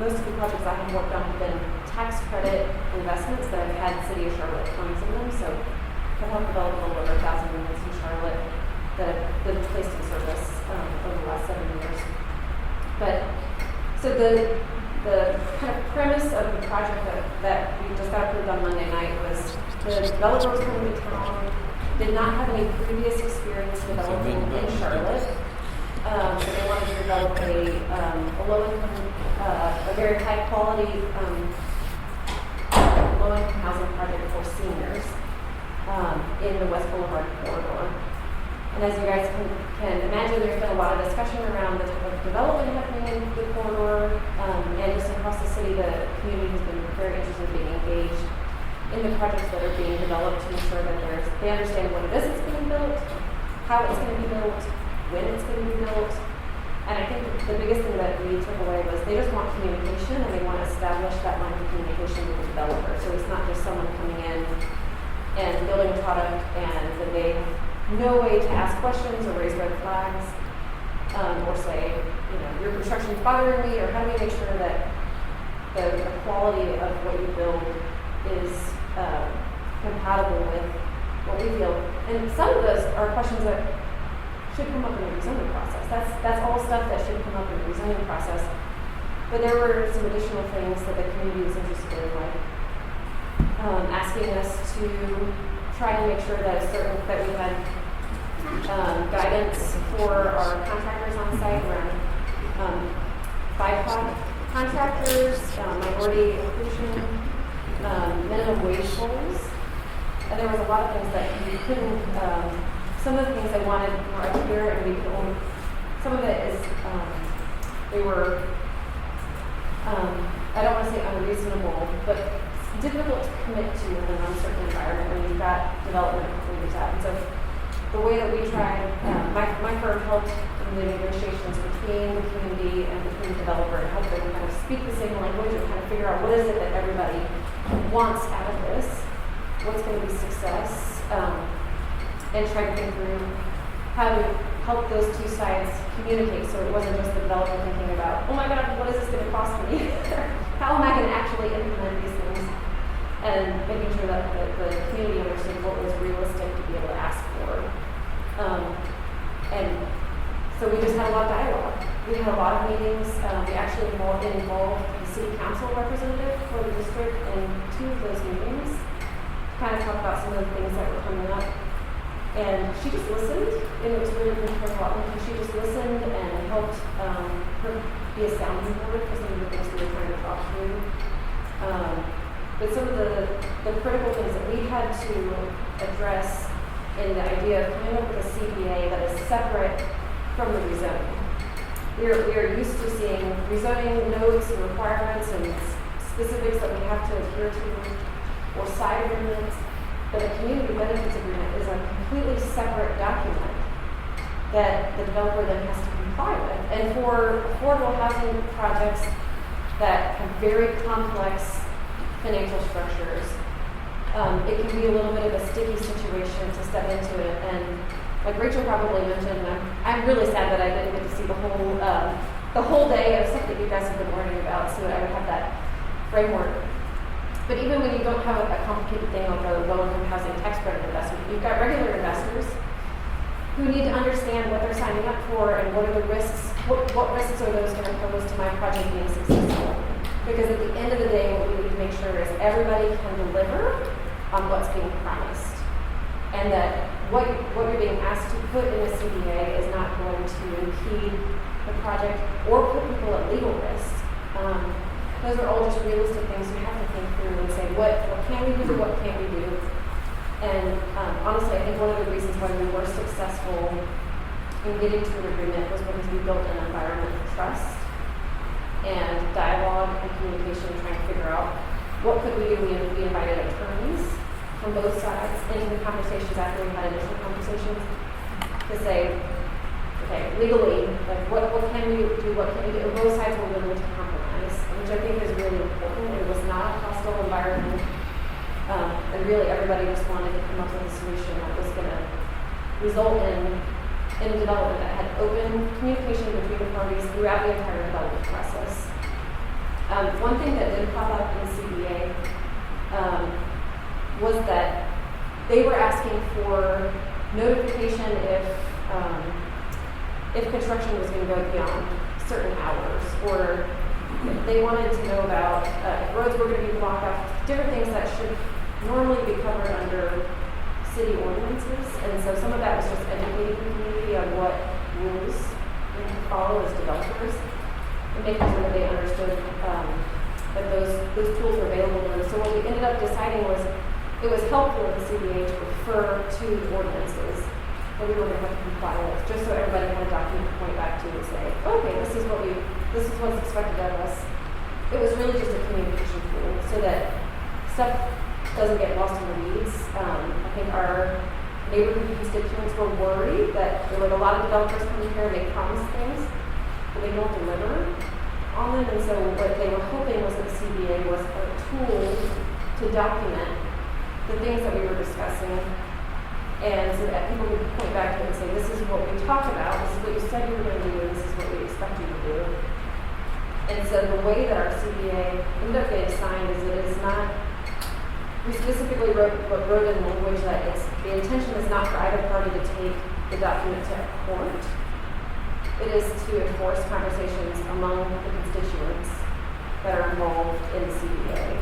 Most of the projects I have worked on have been tax credit investments that have had City of Charlotte funds in them. So I've helped develop a little over 1,000 units in Charlotte that have been placed in service over the last 7 years. So the kind of premise of the project that we just got approved on Monday night was the developer was coming to town, did not have any previous experience developing in Charlotte. So they wanted to develop a low-income, a very high-quality low-income housing project for seniors in the West Boulevard corridor. And as you guys can imagine, there's been a lot of discussion around the type of development happening in the corridor, and just across the city, the community has been very interested in being engaged in the projects that are being developed to ensure that they understand what it is that's being built, how it's going to be built, when it's going to be built. And I think the biggest thing that we took away was they just want communication, and they want to establish that line of communication with the developer. So it's not just someone coming in and building a product and then they have no way to ask questions or raise red flags, or say, your construction is bothering me, or how do we make sure that the quality of what you build is compatible with what we feel. And some of those are questions that should come up in the rezoning process. That's all stuff that should come up in the rezoning process. But there were some additional things that the community was interested in, like asking us to try to make sure that we had guidance for our contractors on site around BIPOC contractors, minority inclusion, minimum wage goals. And there was a lot of things that we couldn't, some of the things they wanted were up here, and we could only, some of it is, they were, I don't want to say unreasonable, but difficult to commit to in an uncertain environment when you've got development figures out. And so the way that we tried, my firm helped in the negotiations between the community and between the developer and helped them kind of speak the same language and kind of figure out what is it that everybody wants out of this, what's going to be success, and try to think through how to help those two sides communicate so it wasn't just the developer thinking about, oh my God, what is this going to cost me? How am I going to actually implement these things? And making sure that the community understood what was realistic to be able to ask for. And so we just had a lot of dialogue. We had a lot of meetings. We actually involved the city council representative for the district in 2 of those meetings to kind of talk about some of the things that were coming up. And she just listened, and it was really important because she just listened and helped her be a sounding board for some of the things we were trying to talk through. But some of the critical things that we had to address in the idea of coming up with a CBA that is separate from the rezoning. We are used to seeing rezoning notes and requirements and specifics that we have to adhere to, or side agreements, but a community benefits agreement is a completely separate document that the developer then has to comply with. And for affordable housing projects that have very complex financial structures, it can be a little bit of a sticky situation to step into it. And like Rachel probably mentioned, I'm really sad that I didn't get to see the whole day of stuff that you guys have been learning about, so that I would have that framework. But even when you don't have a complicated thing like a low-income housing tax credit investment, you've got regular investors who need to understand what they're signing up for and what are the risks, what risks are those going to pose to my project being successful. Because at the end of the day, what we need to make sure is everybody can deliver on what's being promised. And that what you're being asked to put in a CBA is not going to impede the project or put people at legal risk. Those are all just realistic things you have to think through and say, what can we do, what can't we do? And honestly, I think one of the reasons why we were successful in getting to an agreement was because we built an environment of trust and dialogue and communication, trying to figure out what could we do. We invited attorneys from both sides into the conversations after we had initial conversations to say, okay, legally, like what can we do, what can we do? And both sides were willing to compromise, which I think is really important. It was not a hostile environment, and really everybody just wanted to come up with a solution that was going to result in a development that had open communication between the parties throughout the entire development process. One thing that did pop up in CBA was that they were asking for notification if construction was going to go beyond certain hours, or they wanted to know about if roads were going to be blocked off, different things that should normally be covered under city ordinances. And so some of that was just educating the community on what rules we need to follow as developers and making sure that they understood that those tools were available to them. So what we ended up deciding was it was helpful in the CBA to refer to ordinances that we were going to have to comply with, just so everybody had a document to point back to and say, okay, this is what's expected of us. It was really just a communication tool so that stuff doesn't get lost in the weeds. I think our neighborhood constituents were worried that there were a lot of developers coming here and they promise things, but they don't deliver on them. And so what they were hoping was that the CBA was a tool to document the things that we were discussing, and so that people would point back to it and say, this is what we talked about, this is what you said you were going to do, and this is what we expect you to do. And so the way that our CBA ended up getting signed is it is not, we specifically wrote in language that the intention is not for either party to take the document to court. It is to enforce conversations among the constituents that are involved in the CBA.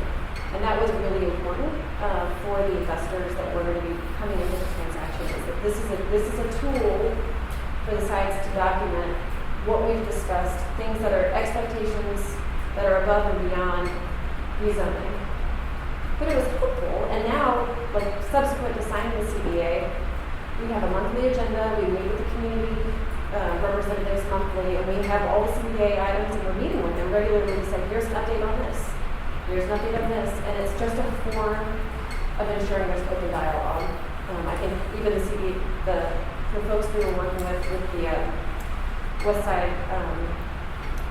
And that was really important for the investors that were going to be coming into the transaction. Is that this is a tool for the sides to document what we've discussed, things that are expectations that are above and beyond rezoning. But it was helpful, and now, like subsequent to signing the CBA, we have a monthly agenda. We meet with the community representatives monthly, and we have all the CBA items, and we're meeting with them regularly to say, here's an update on this. Here's nothing of this, and it's just a form of ensuring there's open dialogue. I think even the folks we were working with the West Side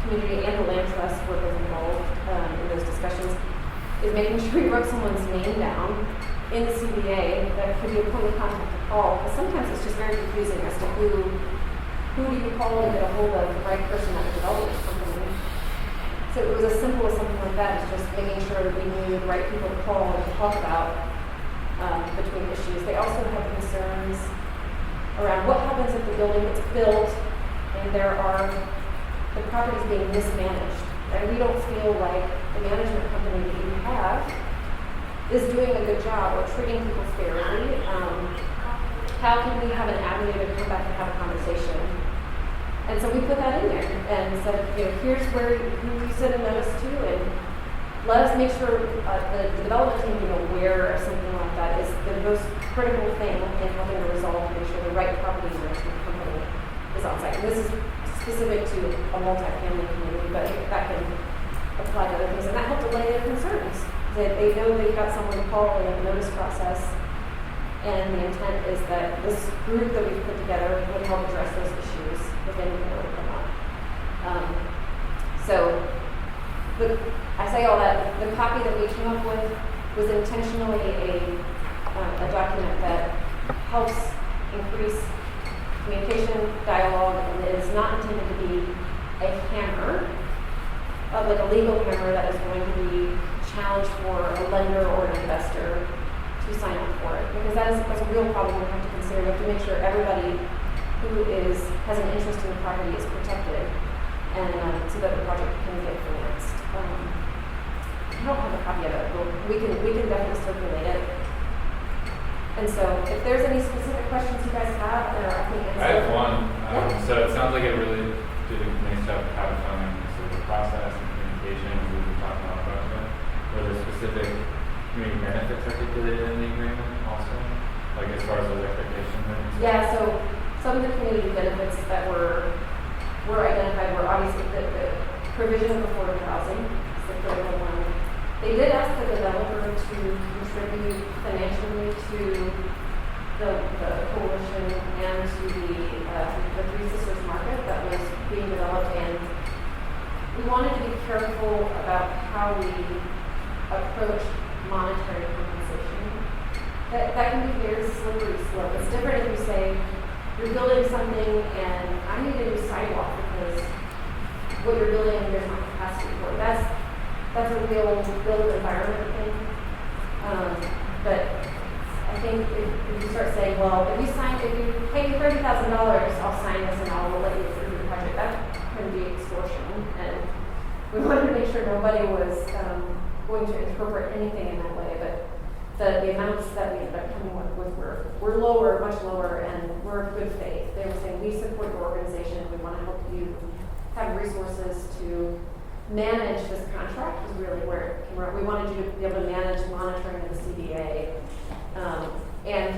community and the Land Trust were both involved in those discussions, is making sure we wrote someone's name down in the CBA that could be a point of contact to call, because sometimes it's just very confusing as to who do you call to get a hold of the right person at the development company. So it was as simple as something like that, is just making sure that we knew the right people to call and to talk about between issues. They also have concerns around what happens if the building gets built and there are the property's being mismanaged, and we don't feel like the management company that you have is doing a good job or treating people fairly, how can we have an avenue to come back and have a conversation? And so we put that in there and said, here's who you send a notice to, and let us make sure the development team being aware of something like that is the most critical thing in helping to resolve and make sure the right property management company is on site. And this is specific to a multi-family community, but that can apply to other things. And that helped allay their concerns. That they know they've got someone to call, they have a notice process, and the intent is that this group that we've put together would help address those issues if anything were to come up. I say all that, the copy that we came up with was intentionally a document that helps increase communication, dialogue, and it is not intended to be a hammer, like a legal hammer that is going to be challenged for a lender or an investor to sign up for it. Because that's a real problem we have to consider. We have to make sure everybody who has an interest in the property is protected, and so that the project can get financed. I don't have a copy of it, but we can definitely circulate it. And so, if there's any specific questions you guys have, or I think I have one. So it sounds like it really did a nice job of codifying sort of the process and communication as we've been talking about project. Were there specific community benefits articulated in the agreement also? Like as far as those expectations? Yeah, so some of the community benefits that were identified were obviously the provision of affordable housing, is the critical one. They did ask the developer to contribute financially to the coalition and to the Three Sisters market that was being developed, and we wanted to be careful about how we approach monetary compensation. That can be very slippery slope. It's different if you say, you're building something and I need a new sidewalk because what you're building, there's not capacity for. That's a real built environment thing. But I think if you start saying, well, if you pay me $30,000, I'll sign this and I'll let you through the project, that can be extortion. And we wanted to make sure nobody was going to interpret anything in that way. But the amounts that we ended up coming with were lower, much lower, and we're of good faith. They were saying, we support your organization, we want to help you have resources to manage this contract, is really where it came around. We wanted you to be able to manage monitoring of the CBA. And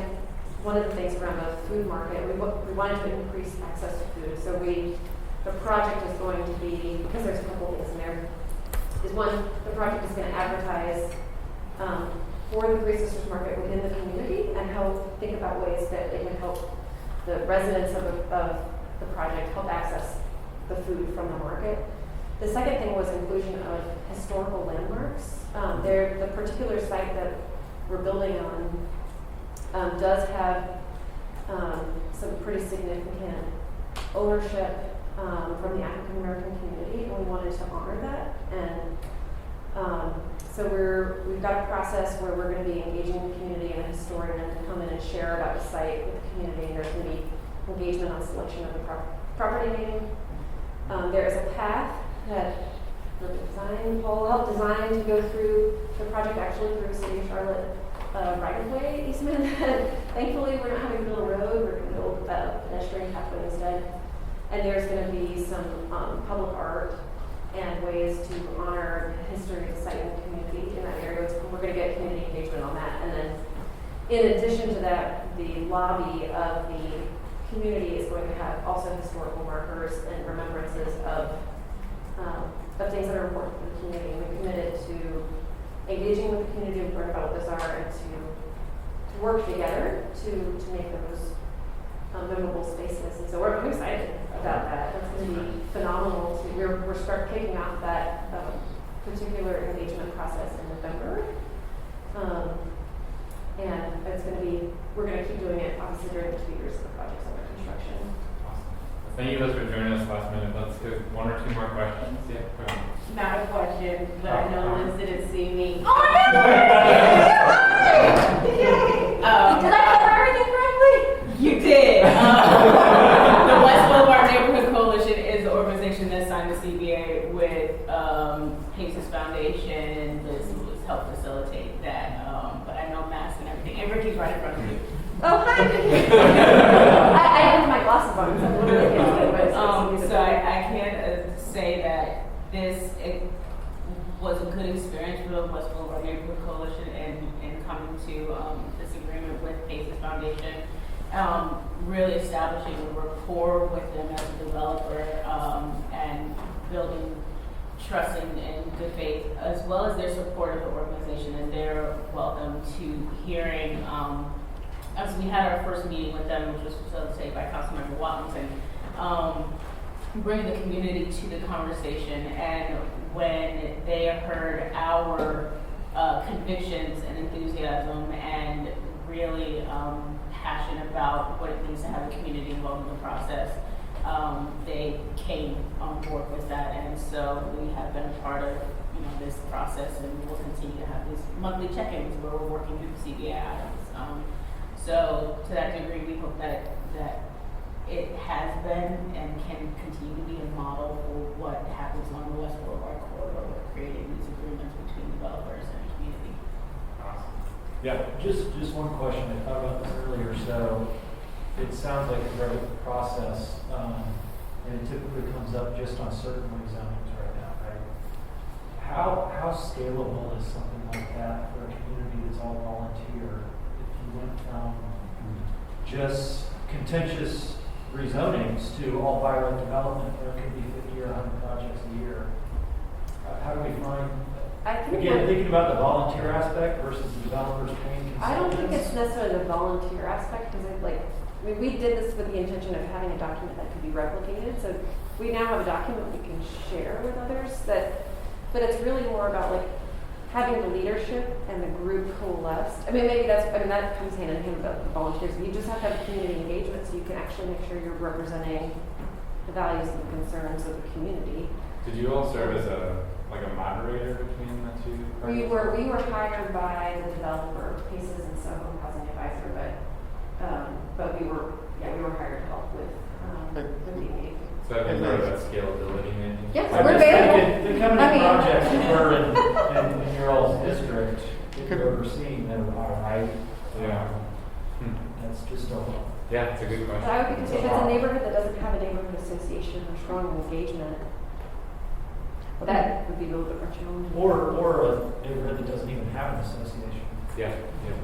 one of the things around the food market, we wanted to increase access to food. So the project is going to be, because there's a couple things in there, is one, the project is going to advertise for the Three Sisters market within the community and help think about ways that it can help the residents of the project help access the food from the market. The second thing was inclusion of historical landmarks. The particular site that we're building on does have some pretty significant ownership from the African American community, and we wanted to honor that. And so we've got a process where we're going to be engaging the community and a historian to come in and share about the site with the community, and there's going to be engagement on selection of the property name. There is a path that Paul helped design to go through the project, actually through City of Charlotte right-of-way easement. Thankfully, we're not having to build a road, we're going to build a pedestrian pathway instead. And there's going to be some public art and ways to honor the history of the site and the community in that area. We're going to get community engagement on that. And then, in addition to that, the lobby of the community is going to have also historical markers and remembrances of things that are important for the community. We're committed to engaging with the community to learn about what those are and to work together to make those memorable spaces. And so I'm excited about that. That's going to be phenomenal. We're kicking off that particular engagement process in November. And it's going to be, we're going to keep doing it obviously during the 2 years of the project's under construction. Awesome. Thank you guys for joining us last minute. Let's do one or two more questions. Yeah, go ahead. Not a question, but I know Liz didn't see me. Oh my God! Did I cover everything correctly? You did. The West Boulevard Neighborhood Coalition is the organization that signed I have my glasses on, so I'm literally can't see it, but it's- So I can say that it was a good experience for the West Boulevard Neighborhood Coalition in coming to this agreement with Paces Foundation. Really establishing a rapport with them as a developer and building trust and good faith, as well as their support of the organization and their welcome to hearing. As we had our first meeting with them, which was facilitated by Councilmember Watkinson, bring the community to the conversation, and when they heard our convictions and enthusiasm and really passion about what it means to have the community involved in the process, they came on board with that, and so we have been a part of this process, and we'll continue to have these monthly check-ins where we're working through the CBA items. So to that degree, we hope that it has been and can continue to be a model for what happens on the West Boulevard corridor with creating these agreements between developers and the community. Yeah, just one question. I thought about this earlier. So it sounds like a very good process, and it typically comes up just on certain rezonings right now, right? How scalable is something like that for a community that's all volunteer? If you went from just contentious rezonings to all by right development, there could be 50 or 100 projects a year. How do we find? Again, thinking about the volunteer aspect versus the developers paying consultants. I don't think it's necessarily the volunteer aspect, because we did this with the intention of having a document that could be replicated. So we now have a document we can share with others. But it's really more about having the leadership and the group coalesced. Maybe that comes hand in hand with the volunteers. You just have to have community engagement, so you can actually make sure you're representing the values and concerns of the community. Did you all serve as a moderator between the two? We were hired by the developer, Paces and Soho Housing Advisor, but we were hired to help with the meeting. So I've been part of that scalability maybe? Yes, we're available. Think how many projects were in your all's district that you're overseeing that are right? Yeah. That's just a lot. Yeah, it's a good question. But I would say if it's a neighborhood that doesn't have a neighborhood association or strong engagement, that would be a little bit more challenging. Or a neighborhood that doesn't even have an association. Yeah.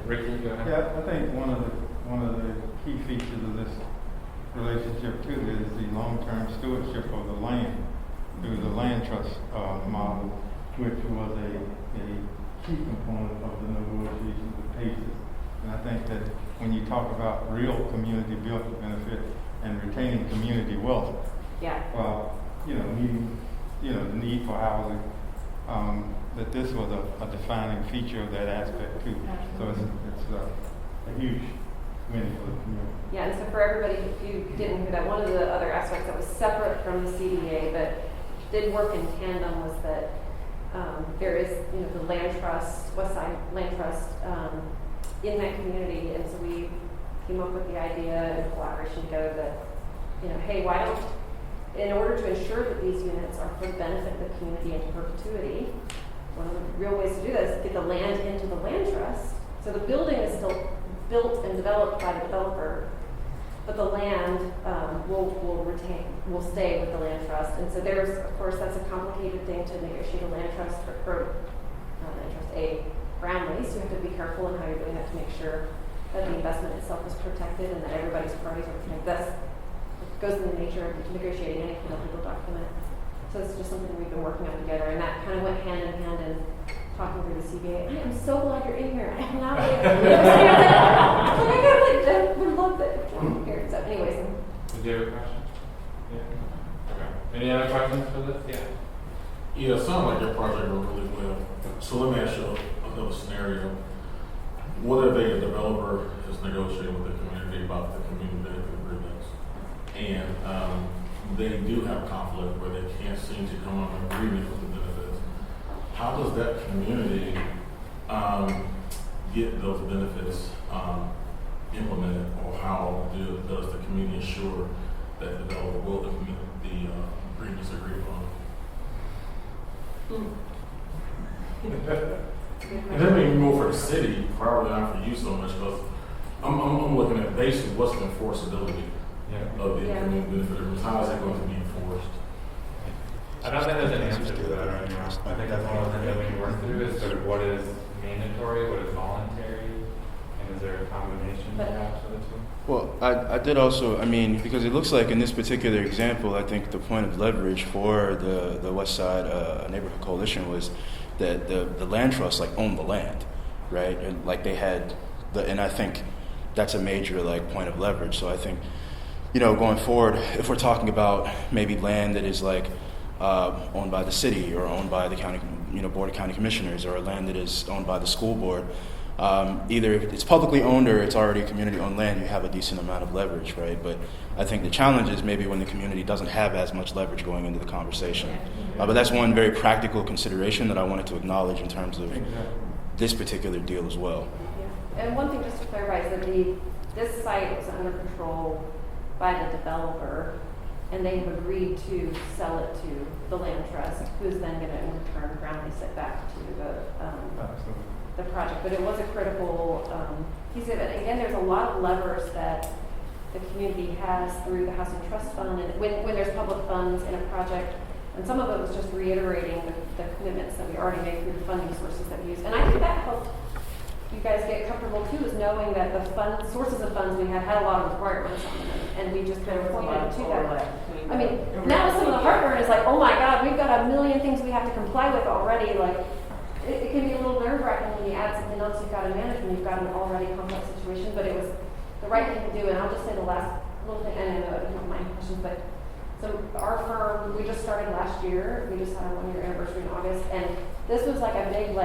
Ricky, go ahead. Yeah, I think one of the key features of this relationship too is the long-term stewardship of the land through the land trust model, which was a key component of the negotiations with Paces. And I think that when you talk about real community built benefit and retaining community wealth, meeting the need for housing, that this was a defining feature of that aspect too. So it's a huge win for the community. Yeah, and so for everybody, if you didn't hear that, one of the other aspects that was separate from the CDA but did work in tandem was that there is, the land trust, West Side Land Trust, in that community, and so we came up with the idea in collaboration together that, hey, why don't, in order to ensure that these units are for the benefit of the community into perpetuity, one of the real ways to do this is get the land into the land trust. So the building is still built and developed by the developer, but the land will stay with the land trust. And so there's, of course, that's a complicated thing to negotiate a land trust a ground lease. You have to be careful in how you're doing that to make sure that the investment itself is protected and that everybody's parties are protected. That goes in the nature of negotiating any kind of legal document. So it's just something we've been working on together, and that kind of went hand in hand in talking through the CBA. I am so glad you're in here. I am not I would love that you're here. So anyways. Did you have a question? Yeah. Okay. Any other questions for this? Yeah. Yeah, it sounds like your project went really well. So let me ask you another scenario. What if a developer is negotiating with the community about the community benefit agreements, and they do have conflict where they can't seem to come up with an agreement with the benefits? How does that community get those benefits implemented, or how does the community ensure that the developer will implement the agreements agreed upon? And then when you move for the city, probably not for you so much, because I'm looking at basically what's the enforceability of the Yeah. community benefit agreements. How is it going to be enforced? I don't think there's an answer to that right now. I think that's one of the things that we can work through is sort of what is mandatory, what is voluntary, and is there a combination perhaps of the two? Well, I did also, I mean, because it looks like in this particular example, I think the point of leverage for the West Side Neighborhood Coalition was that the land trust like owned the land, right? And like they had and I think that's a major like point of leverage. So I think, going forward, if we're talking about maybe land that is like owned by the city or owned by the county, Board of County Commissioners, or land that is owned by the school board, either if it's publicly owned or it's already community-owned land, you have a decent amount of leverage, right? But I think the challenge is maybe when the community doesn't have as much leverage going into the conversation. But that's one very practical consideration that I wanted to acknowledge in terms of this particular deal as well. Yeah. And one thing just to clarify is that this site was under control by the developer, and they've agreed to sell it to the land trust, who's then going to in return ground lease it back to the project. But it was a critical piece of it. Again, there's a lot of levers that the community has through the Housing Trust Fund, and when there's public funds in a project, and some of it was just reiterating the commitments that we already made through the funding sources that we use. And I think that helped you guys get comfortable too, is knowing that the sources of funds we had a lot of requirements on them, and we just kind of pointed to that. I mean, now some of the heartburn is like, oh my God, we've got a million things we have to comply with already. Like, it can be a little nerve-wracking when you add something else you've got to manage when you've got an already complex situation, but it was the right thing to do. And I'll just say the last little thing, and I know I don't have my questions, but so our firm, we just started last year. We just had our 1-year anniversary in August, and this was like a big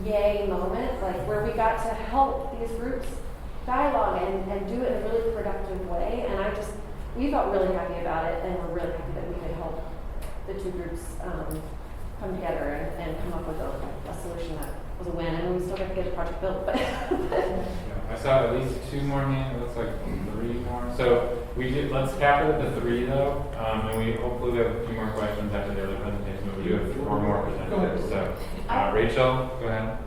yay moment, where we got to help these groups dialogue and do it in a really productive way. And we felt really happy about it, and we're really happy that we could help the two groups come together and come up with a solution that was a win. And we still got to get the project built, but I saw at least 2 more hands. It looks like 3 more. So let's cap it at the 3 though, and we hopefully have a few more questions after the other presentation. But we do have 4 more presenters. So Rachel, go ahead.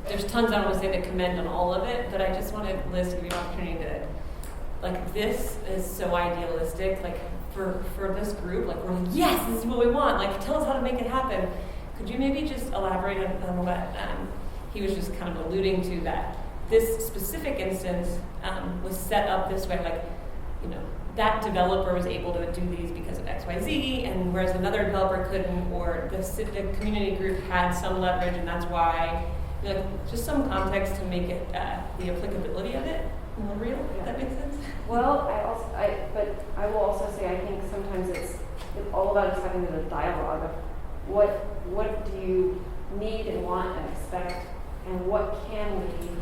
There's tons I want to say to commend on all of it, but I just wanted Liz to give you an opportunity to, this is so idealistic. For this group, we're like, yes, this is what we want. Tell us how to make it happen. Could you maybe just elaborate on what he was just kind of alluding to, that this specific instance was set up this way, that developer was able to do these because of XYZ, and whereas another developer couldn't, or the community group had some leverage, and that's why, just some context to make it the applicability of it more real. If that makes sense. well, but I will also say I think sometimes it's all about just having the dialogue of what do you need and want and expect, and what can we do?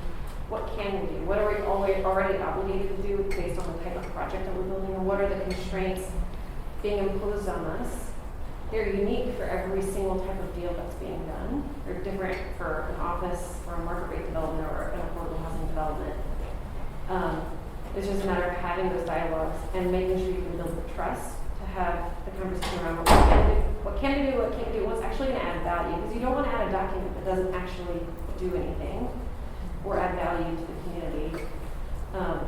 What are we already obligated to do based on the type of project that we're building, and what are the constraints being imposed on us? They're unique for every single type of deal that's being done. They're different for an office or a market rate development or an affordable housing development. It's just a matter of having those dialogues and making sure you can build the trust to have the conversation around what can we do, what can't we do, what's actually going to add value. Because you don't want to add a document that doesn't actually do anything or add value to the community.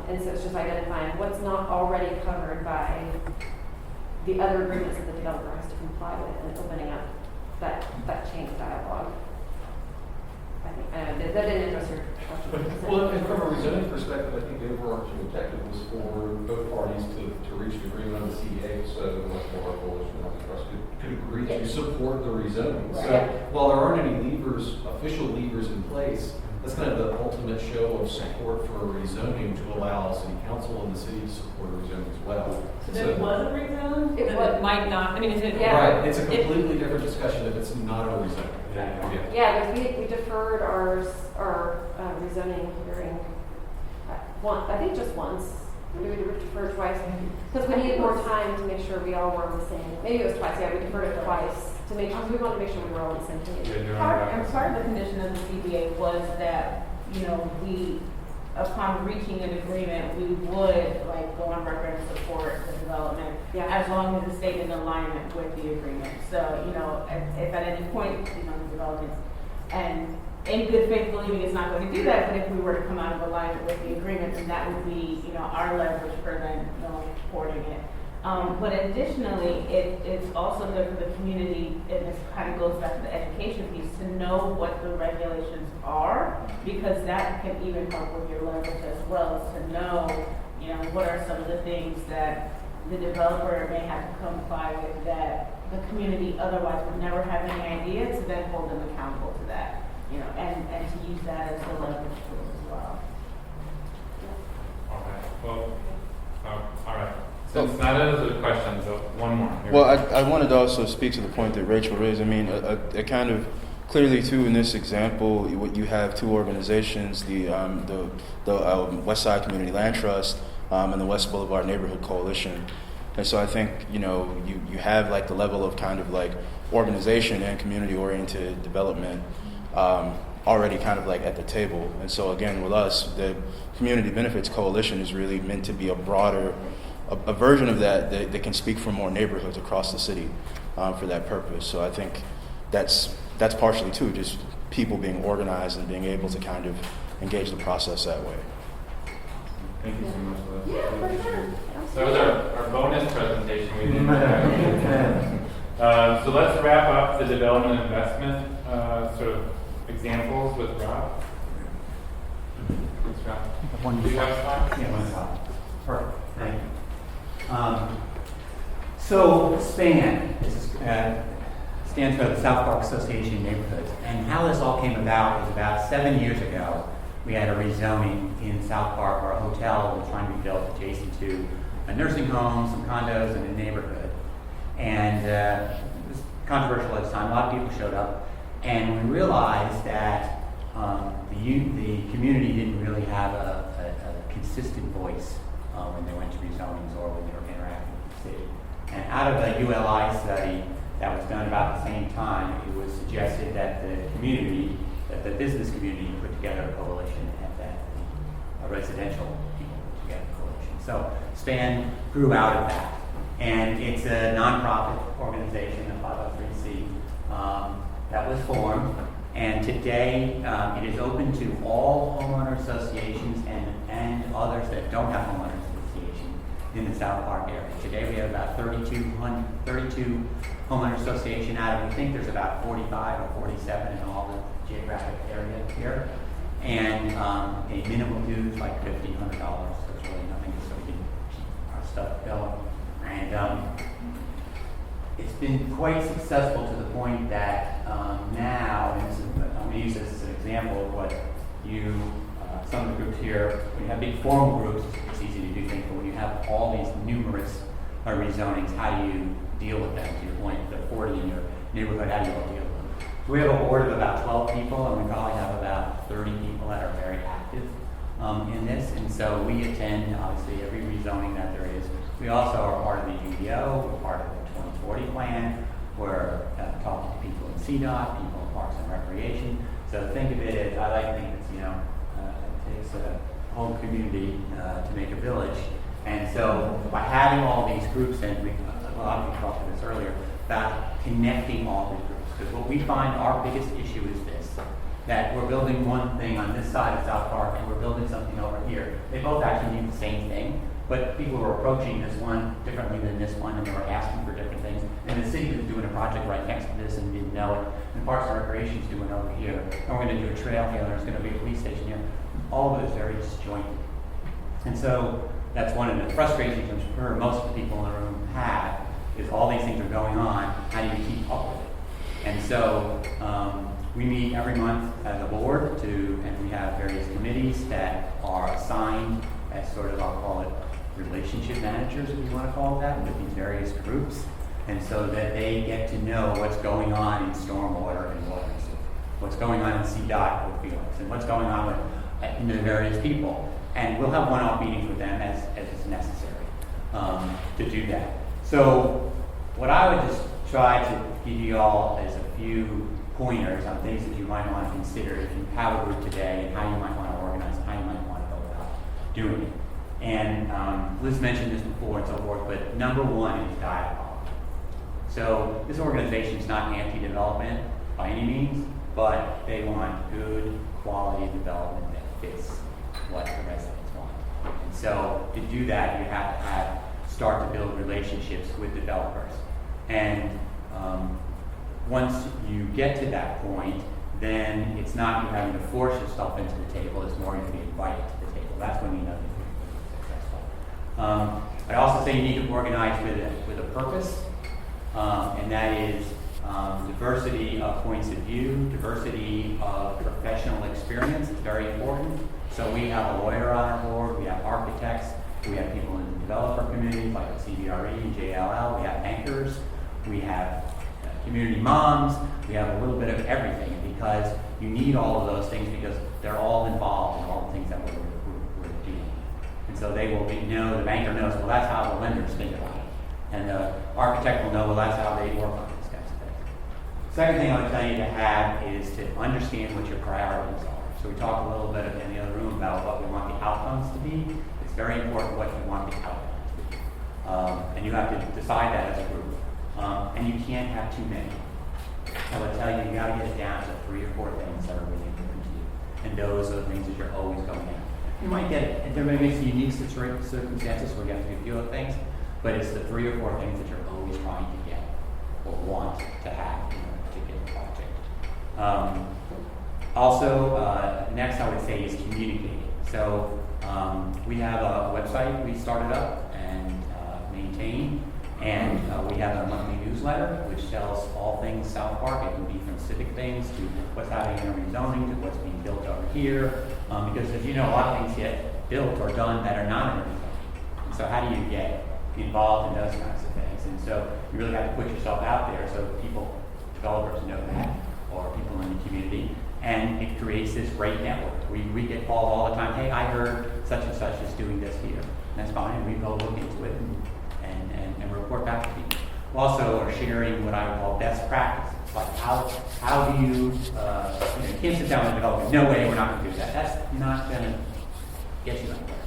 And so it's just identifying what's not already covered by the other agreements that the developer has to comply with, and opening up that chain of dialogue. I think that didn't address your question. Well, and from a rezoning perspective, I think the overarching objective was for both parties to reach an agreement on the CDA, so much more our coalition and the trust could agree to support the rezoning. So while there aren't any official levers in place, that's kind of the ultimate show of support for a rezoning to allow city council and the city to support a rezoning as well. So there was a rezone? It might not. I mean, is it? Right. It's a completely different discussion if it's not a rezoning. Yeah, but we deferred our rezoning hearing I think just once. We deferred twice because we needed more time to make sure we all were on the same. Maybe it was twice. Yeah, we deferred it twice to make sure we wanted to make sure we were all on the same page. Part of the condition of the CBA was that we, upon reaching an agreement, we would go on record and support the development as long as it stayed in alignment with the agreement. So if at any point the developments and in good faith believing it's not going to do that, but if we were to come out of alignment with the agreement, then that would be, our leverage for then supporting it. But additionally, it's also good for the community, and this kind of goes back to the education piece, to know what the regulations are, because that can even help with your leverage as well, as to know, what are some of the things that the developer may have to comply with that the community otherwise would never have any idea, to then hold them accountable to that, and to use that as a leverage tool as well. Okay. Well, all right. Since that is a question, so one more. Well, I wanted to also speak to the point that Rachel raised. I mean, it kind of clearly too in this example, you have two organizations: the West Side Community Land Trust and the West Boulevard Neighborhood Coalition. And so I think you have like the level of kind of like organization and community-oriented development already kind of like at the table. And so again, with us, the Community Benefits Coalition is really meant to be a broader. A version of that can speak for more neighborhoods across the city for that purpose. So I think that's partially too, just people being organized and being able to kind of engage the process that way. Thank you so much for that. Yeah, for sure. That was our bonus presentation we did. So let's wrap up the development investment sort of examples with Rob. Thanks, Rob. Do you have a slide? Yeah, one slide. Perfect. Thank you. So SPAN stands for the South Park Association of Neighborhoods. And how this all came about is about 7 years ago, we had a rezoning in South Park where a hotel was trying to be built adjacent to a nursing home, some condos, and a neighborhood. And it was controversial at the time. A lot of people showed up. And we realized that the community didn't really have a consistent voice when they went to rezonings or when they were interacting with the city. And out of a ULI study that was done about the same time, it was suggested that the business community put together a coalition and that the residential people put together a coalition. So SPAN grew out of that. And it's a nonprofit organization, a 503c, that was formed. And today it is open to all homeowner associations and others that don't have homeowners association in the South Park area. Today we have about 32 homeowner association out of, we think there's about 45 or 47 in all the geographic area here. And a minimum dues like $1,500, so it's really nothing, so we can keep our stuff going. And it's been quite successful to the point that now, and I'm going to use this as an example of what some of the groups here, when you have big formal groups, it's easy to do things, but when you have all these numerous rezonings, how do you deal with them? To your point, the 40 in your neighborhood, how do you all deal with them? So we have a board of about 12 people, and we probably have about 30 people that are very active in this, and so we attend, obviously, every rezoning that there is. We also are part of the UDO, we're part of the 2040 plan, we're talking to people in CDOT, people in Parks and Recreation. So think of it as, I like to think it's, it takes a whole community to make a village. And so by having all these groups, and a lot of people talked about this earlier, about connecting all these groups. Because what we find our biggest issue is this, that we're building one thing on this side of South Park and we're building something over here. They both actually need the same thing, but people were approaching this one differently than this one, and they were asking for different things. And the city was doing a project right next to this and didn't know it. And Parks and Recreation is doing it over here. And we're going to do a trail here, and there's going to be a police station here. All of it is very disjointed. And so that's one of the frustrations I'm sure most of the people in the room have, is all these things are going on. How do you keep up with it? And so we meet every month as a board and we have various committees that are assigned as sort of, I'll call it, relationship managers, if you want to call it that, with these various groups, and so that they get to know what's going on in stormwater and water, what's going on in CDOT with Felix, and what's going on with the various people. And we'll have one-off meetings with them as is necessary to do that. So what I would just try to give you all is a few pointers on things that you might want to consider if you have a group today, and how you might want to organize, and how you might want to go about doing it. And Liz mentioned this before and so forth, but number one is dialogue. So this organization is not anti-development by any means, but they want good quality development that fits what the residents want. And so to do that, you have to start to build relationships with developers. And once you get to that point, then it's not you having to force yourself into the table, it's more you to be invited to the table. That's when you know that you're successful. I also say you need to organize with a purpose, and that is diversity of points of view, diversity of professional experience. It's very important. So we have a lawyer on our board, we have architects, we have people in the developer communities like CBRE, JLL, we have bankers, we have community moms, we have a little bit of everything, because you need all of those things because they're all involved in all the things that we're doing. And so they will know, the banker knows, well, that's how the lenders think about it. And the architect will know, well, that's how they work on these kinds of things. Second thing I would tell you to have is to understand what your priorities are. So we talked a little bit in the other room about what we want the outcomes to be. It's very important what you want the outcomes to be. And you have to decide that as a group. And you can't have too many. I would tell you, you got to get it down to 3 or 4 things that are really important to you. And those are the things that you're always going after. You might get it, and there may be some unique circumstances where you have to do a few other things, but it's the 3 or 4 things that you're always trying to get or want to have in a particular project. Also, next I would say is communicating. So we have a website we started up and maintain. And we have a monthly newsletter which tells all things South Park. It can be from civic things to what's happening in rezoning to what's being built over here. Because as you know, a lot of things get built or done that are not in rezoning. And so how do you get involved in those kinds of things? And so you really have to put yourself out there so developers know that, or people in the community. And it creates this great network. We get called all the time, hey, I heard such and such is doing this here. And that's fine, and we go look into it and report back to people. Also, are sharing what I would call best practices. Like how do you can't sit down with developers. No way, we're not going to do that. That's not going to get you anywhere.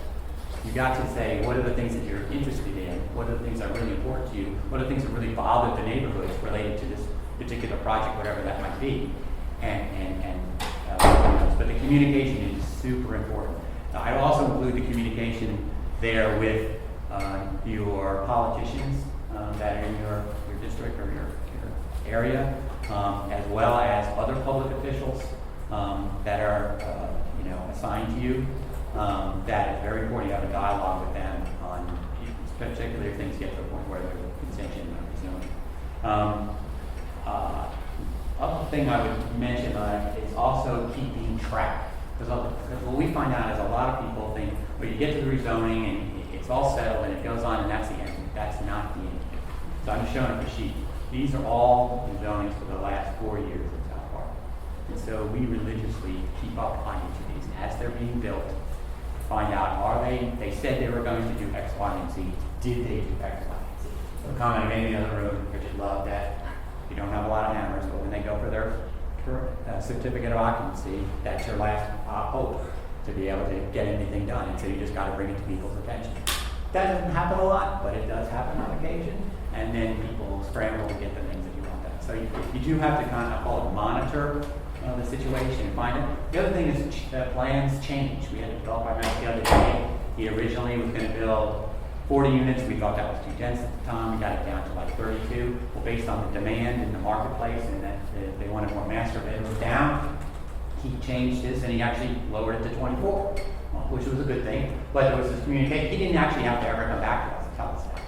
You got to say, what are the things that you're interested in? What are the things that are really important to you? What are the things that really bother the neighborhoods related to this particular project, whatever that might be? But the communication is super important. I also include the communication there with your politicians that are in your district or your area, as well as other public officials that are assigned to you. That is very important. You have a dialogue with them on particular things get to the point where there's a contention and rezoning. Other thing I would mention is also keeping track. Because what we find out is a lot of people think, well, you get to the rezoning and it's all settled and it goes on and that's the end. That's not the end. So I'm showing up a sheet. These are all rezonings for the last 4 years in South Park. And so we religiously keep up on each of these as they're being built. Find out, they said they were going to do X, Y, and Z. Did they do X, Y, and Z? The comment I made in the other room, Richard loved that. You don't have a lot of hammers, but when they go for their certificate of occupancy, that's your last hope to be able to get anything done. And so you just got to bring it to people's attention. That doesn't happen a lot, but it does happen on occasion. And then people scramble to get the things that you want done. So you do have to kind of monitor the situation and find it. The other thing is plans change. We had a developer I met the other day. He originally was going to build 40 units. We thought that was too dense at the time. We got it down to like 32. Well, based on the demand in the marketplace and that they wanted more master bedrooms down, he changed his and he actually lowered it to 24, which was a good thing. But there was this communication. He didn't actually have to ever come back to us and tell us that.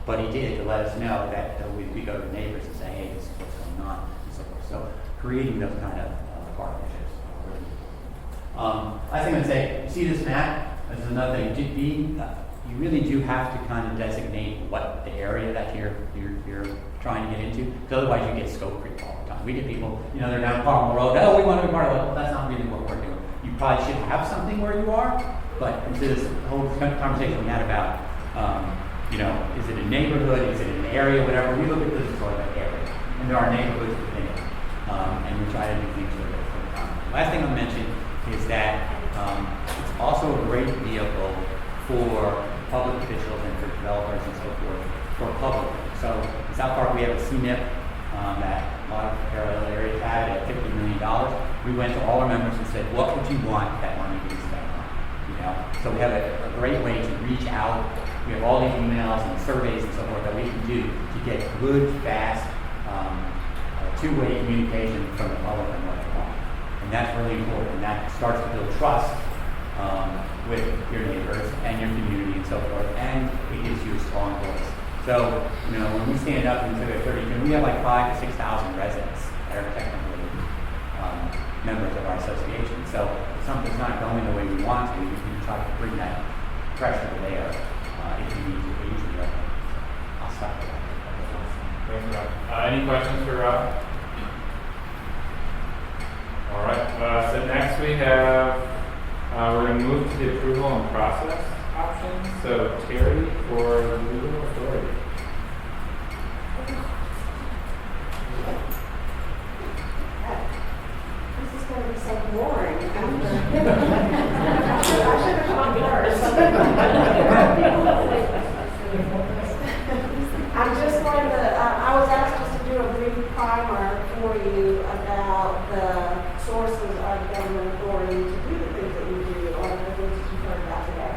But he did to let us know that we go to the neighbors and say, hey, this is what's going on, and so forth. So creating those kind of partnerships. Last thing I'd say, you see this map? This is another thing. You really do have to kind of designate what the area that you're trying to get into, because otherwise you get scope creep all the time. We get people, they're down Palmer Road, oh, we want to be part of it. Well, that's not really what we're doing. You probably should have something where you are, but into this whole conversation we had about, is it a neighborhood, is it an area, whatever, we look at this as sort of an area, and there are neighborhoods within it, and we try to do things with it for the time. Last thing I'll mention is that it's also a great vehicle for public officials and for developers and so forth, for public. So in South Park we have a CMIP that a lot of parallel areas have at $50 million. We went to all our members and said, what would you want that money to be spent on? You know, so we have a great way to reach out. We have all these emails and surveys and so forth that we can do to get good, fast, two-way communication from the public and what they want. And that's really important. And that starts to build trust with your neighbors and your community and so forth. And it gives you a strong voice. So, you know, when we stand up and say we're 30, we have like 5,000 to 6,000 residents that are technically members of our association. So if something's not going the way we want to, we can try to bring that pressure to bear if we need to. We usually don't. I'll stop there. Thanks, Rob. Any questions for Rob? All right. So next we have, we're going to move to the approval and process options. So Terry for legal authority. This is going to be so boring. I should have gone first. I'm just going to, I was asked just to do a brief primer for you about the sources of government authority to do the things that we do, or the things that you've heard about today.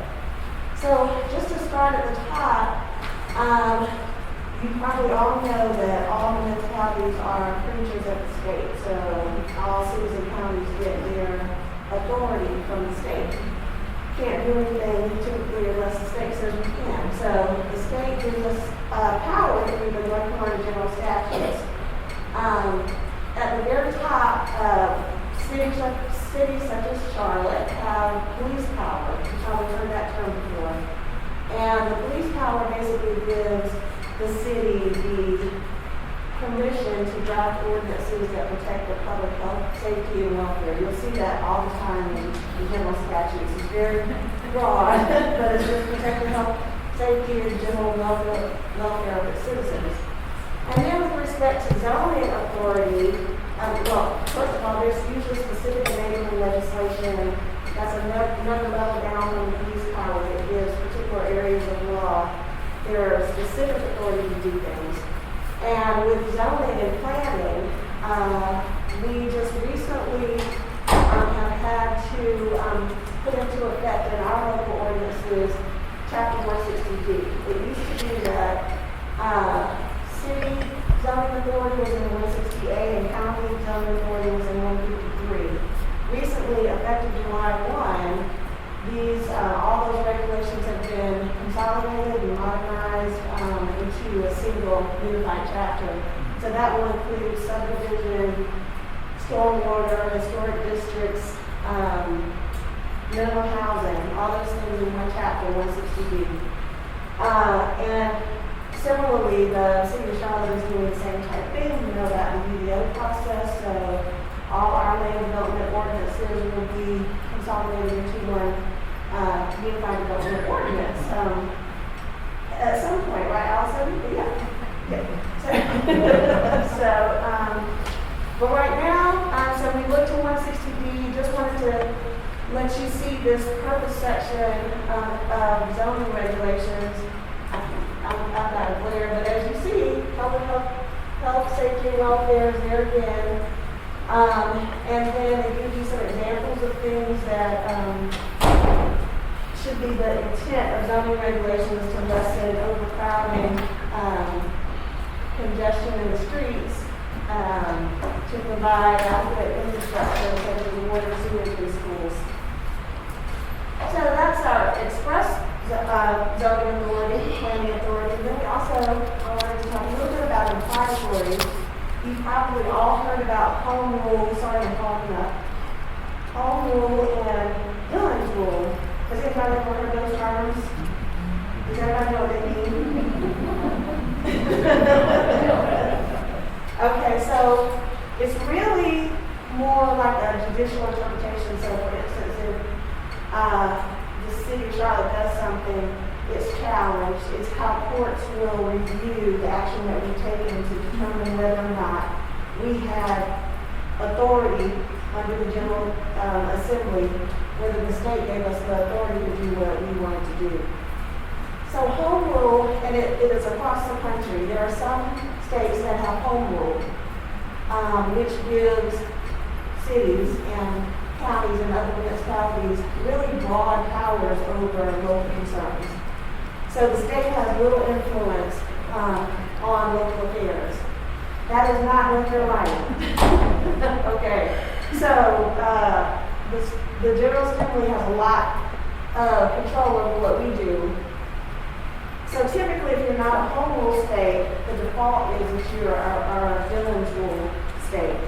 So just to start at the top, you probably all know that all municipalities are creatures of the state. So all cities and counties get their authority from the state. Can't do anything typically unless the state says we can. So the state gives us power that we've been working on in general statutes. At the very top, cities such as Charlotte have police power. You've probably heard that term before. And the police power basically gives the city the permission to draft ordinances that protect the public health, safety, and welfare. You'll see that all the time in general statutes. It's very broad, but it's just protect the health, safety, and general welfare of its citizens. And then with respect to zoning authority, well, first of all, there's usually specific enabling legislation. That's another level down from the police power that gives particular areas of law their specific authority to do things. And with zoning and planning, we just recently have had to put into effect in our local ordinances Chapter 160D. It used to be that city zoning authority was in 160A and county zoning authority was in 153. Recently, effective July 1, all those regulations have been consolidated and modernized into a single unified chapter. So that will include subdivision, stormwater, historic districts, minimum housing, all those things in one chapter, 160B. And similarly, the city of Charlotte is doing the same type of thing. You know about the UDO process, so all our land development ordinances will be consolidated into one unified development ordinance. At some point, right, Allison? Yeah. But right now, so we looked at 160B, just wanted to let you see this purpose section of zoning regulations. I've got it clear, but as you see, public health, safety, and welfare is there again. And then it gives you some examples of things that should be the intent of zoning regulations to lessen overcrowding, congestion in the streets, to provide adequate infrastructure such as water, sewage, and schools. So that's our express zoning authority, planning authority. Then we also wanted to talk a little bit about implied authority. You've probably all heard about home rule, sorry I'm talking up, home rule and village rule. Has anybody ever heard those terms? Does everybody know what they mean? Okay, so it's really more like a judicial interpretation. So for instance, if the city of Charlotte does something, it's challenged. It's how courts will review the action that we've taken to determine whether or not we have authority under the General Assembly, whether the state gave us the authority to do what we wanted to do. So home rule, and it is across the country. There are some states that have home rule, which gives cities and counties and other municipalities really broad powers over local concerns. So the state has little influence on local affairs. That is not North Carolina. Okay, so the General Assembly has a lot of control over what we do. So typically, if you're not a home rule state, the default is that you're a Dillon's rule state.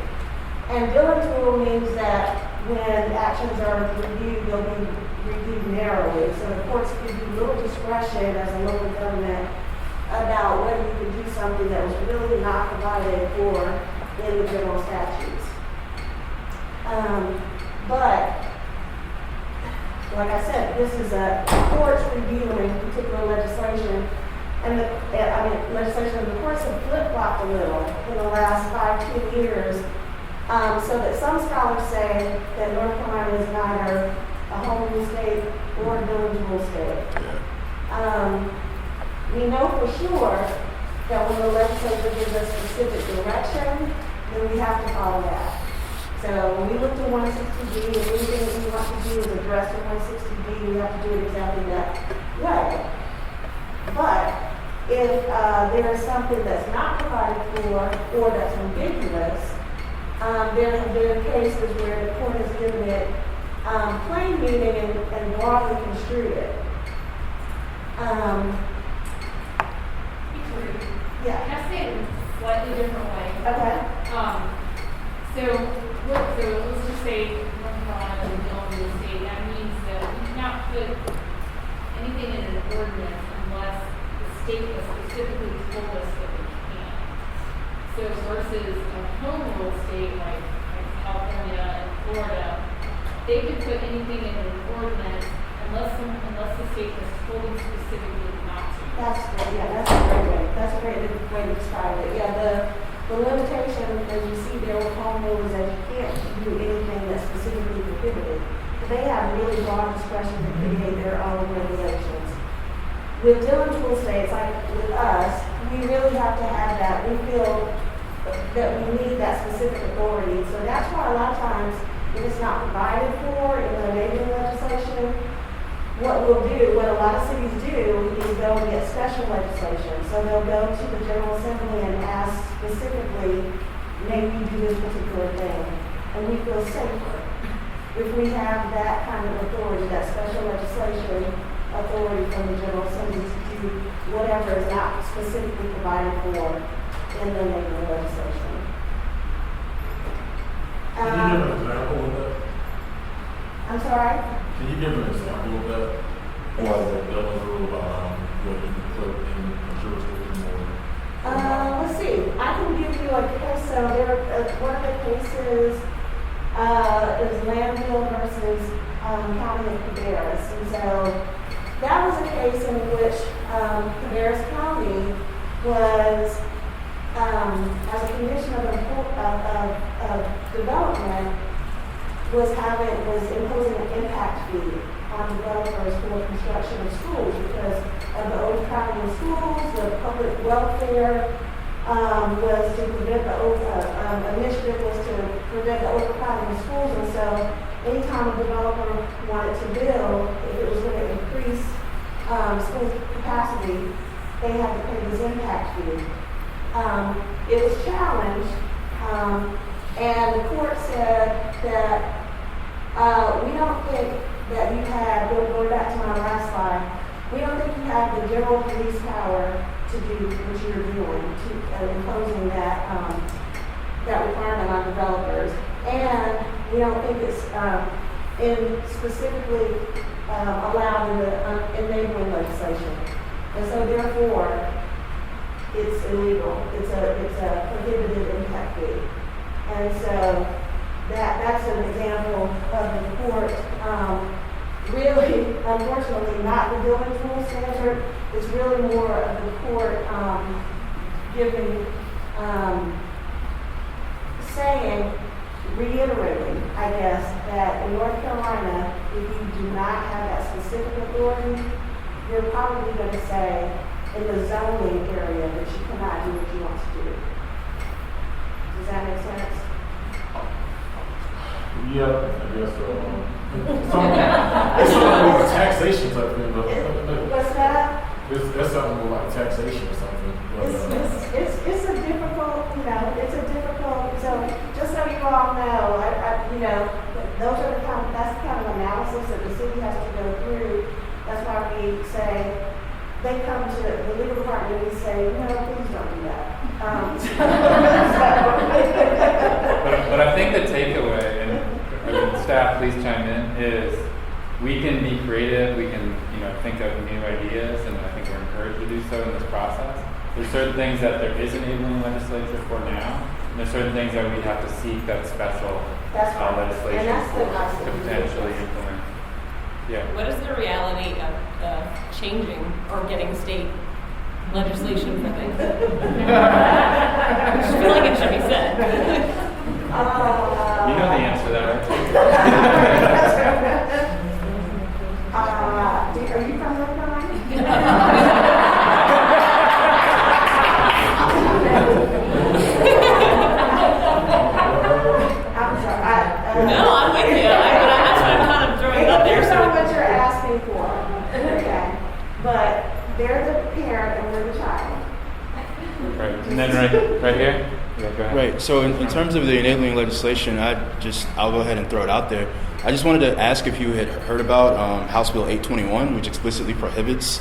And Dillon's rule means that when actions are reviewed, they'll be reviewed narrowly. So the courts give you little discretion as a local government about whether you can do something that was really not provided for in the general statutes. But like I said, this is a courts reviewing particular legislation, and legislation. The courts have flip-flopped a little in the last 5-10 years, so that some scholars say that North Carolina is neither a home rule state or a village rule state. We know for sure that when the legislature gives us specific direction, then we have to follow that. So when we look to 160B, if anything that we want to do is address the 160B, we have to do it exactly that way. But if there is something that's not provided for or that's ambiguous, there have been cases where the court has given it plain meaning and broadly construed it. Yeah. Can I say it in a slightly different way? Okay. So let's just say North Carolina is the only state. That means that we cannot put anything in an ordinance unless the state has specifically told us that we can. So versus a home rule state like California and Florida, they can put anything in an ordinance unless the state has told them specifically not to. That's great. Yeah, that's a great way. That's a great way to describe it. Yeah, the limitation, as you see there with home rule, is that you can't do anything that's specifically prohibited. They have really broad discretion to create their own regulations. With Dillon's rule states, like with us, we really have to have that. We feel that we need that specific authority. So that's why a lot of times, if it's not provided for in the enabling legislation, what a lot of cities do is they'll get special legislation. So they'll go to the General Assembly and ask specifically, maybe you do this particular thing. And we feel safer if we have that kind of authority, that special legislation authority from the General Assembly to do whatever is not specifically provided for in the enabling legislation. Can you give an example of that? I'm sorry? Can you give an example of that? Or that Dillon's rule about what you can put in a jurisdiction or? Let's see. I can give you a case. So one of the cases is Landfill versus County of Cabarrus. And so that was a case in which Cabarrus County was, as a condition of development, was imposing an impact fee on developers for construction of schools because of the overcrowding of schools. The public welfare was to prevent the initiative was to prevent the overcrowding of schools, and so anytime a developer wanted to build, if it was going to increase school capacity, they had to pay this impact fee. It was challenged, and the court said that we don't think that you have, going back to my last slide, we don't think you have the general police power to do what you're doing, to imposing that requirement on developers. And we don't think it's specifically allowed in the enabling legislation. And so therefore, it's illegal. It's a prohibited impact fee. And so that's an example of the court really, unfortunately, not the Dillon's rule standard. It's really more of the court reiterating, I guess, that in North Carolina, if you do not have that specific authority, you're probably going to say in the zoning area that you cannot do what you want to do. Does that make sense? Yep, I guess so. It's something with taxation type thing, but What's that? that's something with like taxation or something. But, It's a difficult, it's a difficult, so just so you all know, those are that's the kind of analysis that the city has to go through. That's why we say, they come to the legal department and we say, no, please don't do that. But I think the takeaway, and staff, please chime in, is we can be creative, we can think of new ideas, and I think we're encouraged to do so in this process. There's certain things that there is enabling legislature for now, and there's certain things that we have to seek that special legislation And that's the nice to thing. potentially implement. Yeah. What is the reality of changing or getting state legislation for things? I just feel like it should be said. You know the answer to that, right? Are you from North Carolina? I'm sorry. No, I'm with you. That's what I'm kind of throwing out there. Here's what you're asking for. Okay. But they're the parent and we're the child. Right. And then right here? Yeah, go ahead. Right. So in terms of the enabling legislation, I'll go ahead and throw it out there. I just wanted to ask if you had heard about House Bill 821, which explicitly prohibits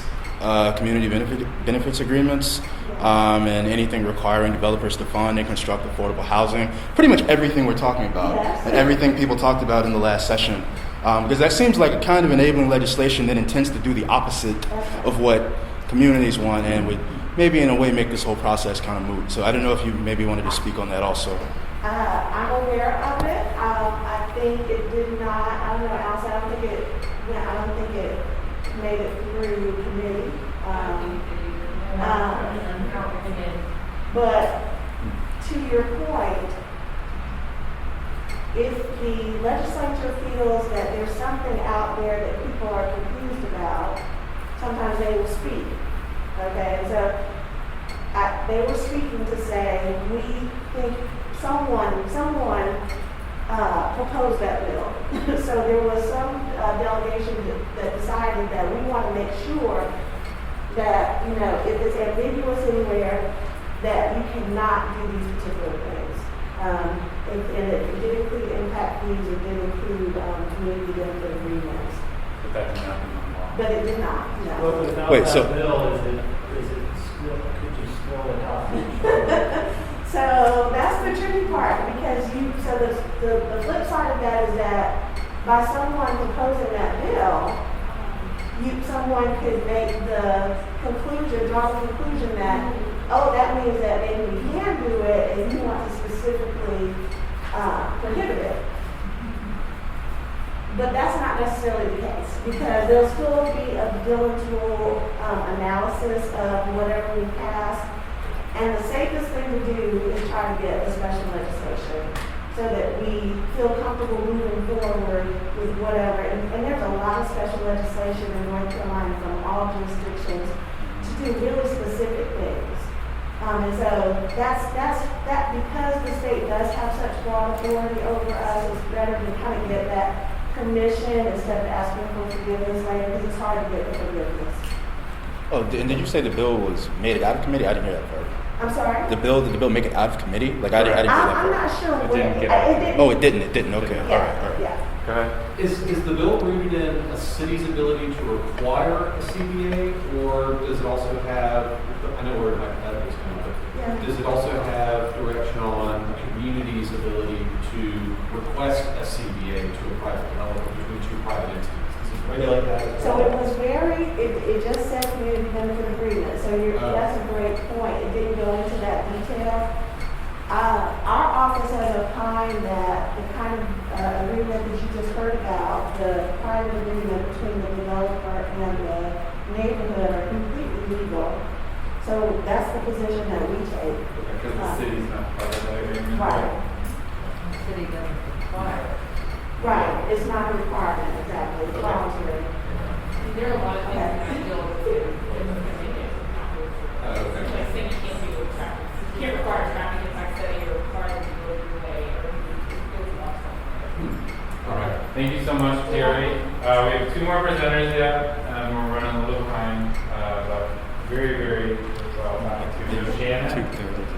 community benefits agreements and anything requiring developers to fund and construct affordable housing. Pretty much everything we're talking about and everything people talked about in the last session. Because that seems like a kind of enabling legislation that intends to do the opposite of what communities want and would maybe in a way make this whole process kind of moot. So I don't know if you maybe wanted to speak on that also. I'm aware of it. I think it did not, I don't know, Alice, I don't think it made it through committee. But to your point, if the legislature feels that there's something out there that people are confused about, sometimes they will speak. Okay, so they were speaking to say, we think someone proposed that bill. So there was some delegation that decided that we want to make sure that, if it's ambiguous anywhere, that you cannot do these particular things. And it did include impact fees, it did include community benefit agreements. But that did not become law. But it did not, no. Well, without Wait, that so- bill, could you scroll it out? So that's the tricky part because the flip side of that is that by someone proposing that bill, someone could make draw the conclusion that, oh, that means that maybe we can do it and you want to specifically prohibit it. But that's not necessarily the case because there'll still be a diligent analysis of whatever we pass. And the safest thing to do is try to get a special legislation so that we feel comfortable moving forward with whatever. And there's a lot of special legislation in North Carolina from all jurisdictions to do really specific things. And so that's because the state does have such broad authority over us, it's better to kind of get that permission instead of asking for forgiveness later because it's hard to get the forgiveness. Oh, and did you say the bill was made it out of committee? I didn't hear that part. I'm sorry? Did the bill make it out of committee? Like I didn't hear that I'm part. not sure It what didn't get out. it didn't. Oh, it didn't. Okay. Yeah, All right. yeah. Go ahead. Is the bill rooted in a city's ability to require a CBA, or does it also have, I know we're in hypotheticals kind of, Yeah. but does it also have direction on a community's ability to request a CBA to a private developer between two private entities? Does it regulate that as So well? it was it just said community benefit agreement, so that's a great point. It didn't go into that detail. Our office has opined that the kind of agreement that you just heard about, the private agreement between the developer and the neighborhood are completely legal. So that's the position that we take. Because the city's not part of that agreement. Right. The city doesn't require it. Right, it's not a requirement, exactly, it's voluntary. There are a lot of things that I deal with Okay. like saying you can't do traffic. You can't require traffic, it's like saying you're required to go your way or you go to We have two more presenters yet, and we're running a little behind, but very well, not too Shannon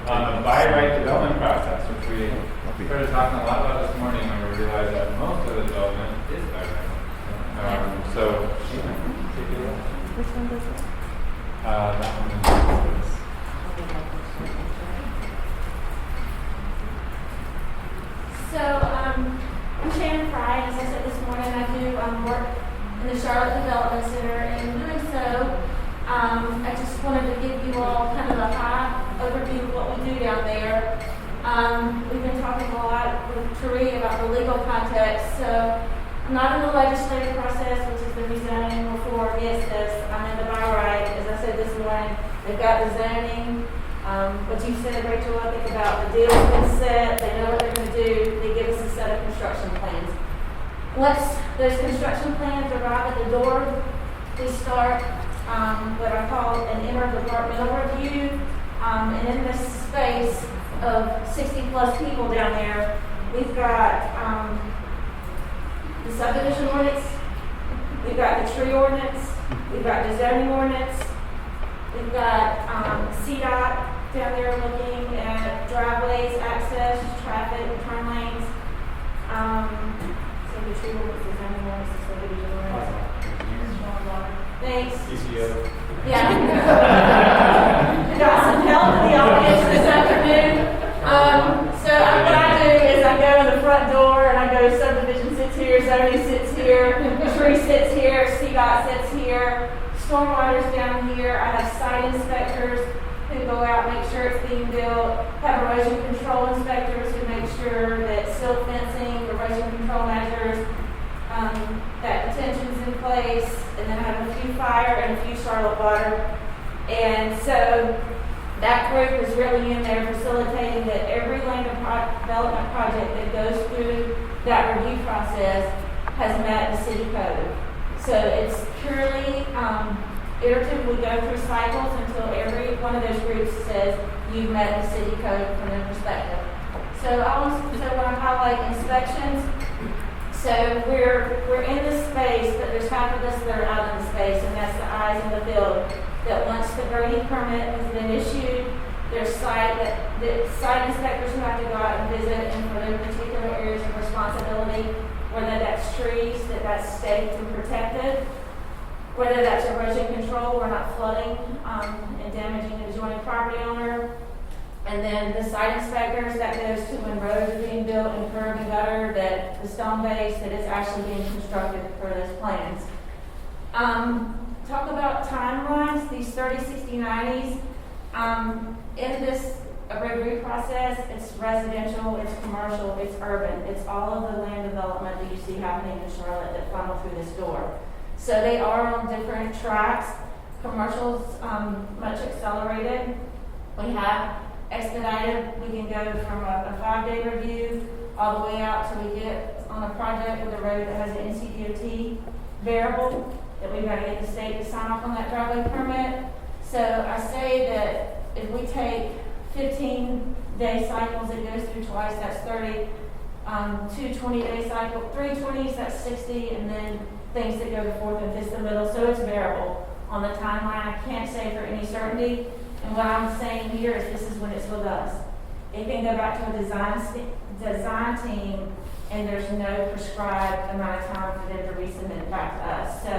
on the by right development process, which we started talking a lot about this morning when we realized that most of the development is by right. So, take it away. Which one does it? That one is. So, I'm Shannon Fry, as I said this morning, I do work in the Charlotte Development Center, and in doing so, I just wanted to give you all kind of a high overview of what we do down there. We've been talking a lot with Therese about the legal context, so I'm not in the legislative process, which is the rezoning before against this. I'm in the by right, as I said this morning, they've got the zoning. What you said, Rachel, I think about the deal's been set, they know what they're going to do, they give us a set of construction plans. Once those construction plans arrive at the door, we start what I call an interdepartmental review. And in this space of 60 plus people down there, we've got the subdivision ordinance, we've got the tree ordinance, we've got the zoning ordinance, we've got CDOT down there looking at driveways, access, traffic, turn lanes. So the tree ordinance, the zoning ordinance, the subdivision ordinance. Thanks. ECO. Yeah. Got some help in the audience this afternoon. So what I do is I go in the front door and I go subdivision sits here, zoning sits here, tree sits here, CDOT sits here, stormwater's down here. I have site inspectors who go out and make sure it's being built, have erosion control inspectors who make sure that silt fencing, erosion control measures, that detention's in place, and then I have a few fire and a few Charlotte water. And so that group is really in there facilitating that every land development project that goes through that review process has met the city code. So it's purely iterative. We go through cycles until every one of those groups says you've met the city code from their perspective. So I want to highlight inspections. So we're in this space, but there's half of us that are out in the space, and that's the eyes in the field. That once the grading permit has been issued, there's site inspectors who have to go out and visit, and for their particular areas of responsibility, whether that's trees, that's staked and protected, whether that's erosion control, we're not flooding and damaging the adjoining property owner. And then the site inspectors, that goes to when roads are being built and curb and gutter, that the stone base that is actually being constructed for those plans. Talk about timelines, these 30, 60, 90s. In this review process, it's residential, it's commercial, it's urban. It's all of the land development that you see happening in Charlotte that funnel through this door. So they are on different tracks. Commercial's much accelerated. We have expedited. We can go from a 5-day review all the way out till we get on a project with a road that has an NCDOT variable that we've got to get the state to sign off on that driveway permit. So I say that if we take 15-day cycles, it goes through twice, that's 30. 2 20-day cycle, 3 20s, that's 60, and then things that go to 4th and 5th the middle. So it's variable on the timeline. I can't say for any certainty. And what I'm saying here is this is when it's with us. It can go back to a design team, and there's no prescribed amount of time for them to resubmit back to us. So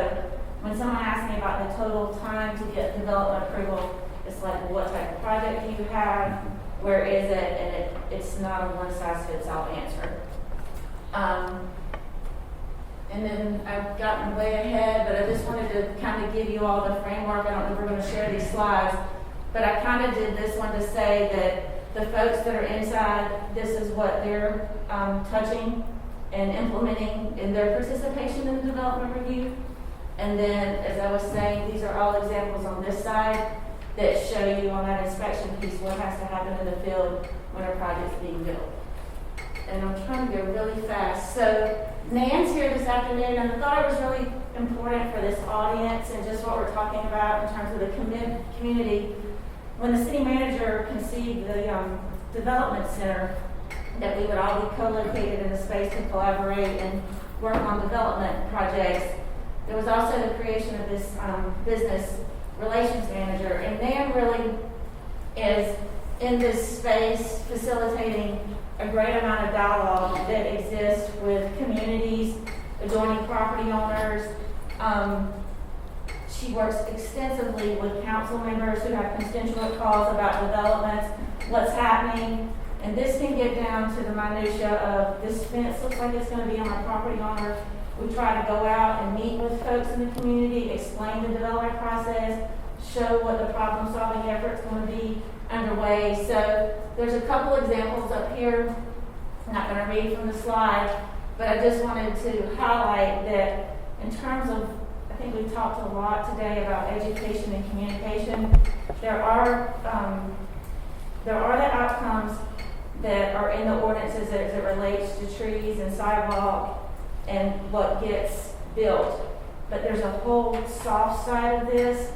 when someone asks me about the total time to get development approval, it's like, well, what type of project do you have? Where is it? And it's not a one-size-fits-all answer. And then I've gotten way ahead, but I just wanted to kind of give you all the framework. I don't know if we're going to share these slides, but I kind of did this one to say that the folks that are inside, this is what they're touching and implementing in their participation in the development review. And then, as I was saying, these are all examples on this side that show you on that inspection piece what has to happen in the field when a project's being built. And I'm trying to go really fast. So Nan's here this afternoon, and I thought it was really important for this audience and just what we're talking about in terms of the community. When the city manager conceived the development center, that we would all be co-located in a space to collaborate and work on development projects, there was also the creation of this business relations manager, and Dan really is in this space facilitating a great amount of dialogue that exists with communities, adjoining property owners. She works extensively with council members who have constituent calls about developments, what's happening, and this can get down to the minutia of this fence looks like it's going to be on our property owner. We try to go out and meet with folks in the community, explain the development process, show what the problem-solving effort's going to be underway. So there's a couple examples up here. I'm not going to read from the slide, but I just wanted to highlight that in terms of, I think we've talked a lot today about education and communication. There are the outcomes that are in the ordinances as it relates to trees and sidewalk and what gets built. But there's a whole soft side of this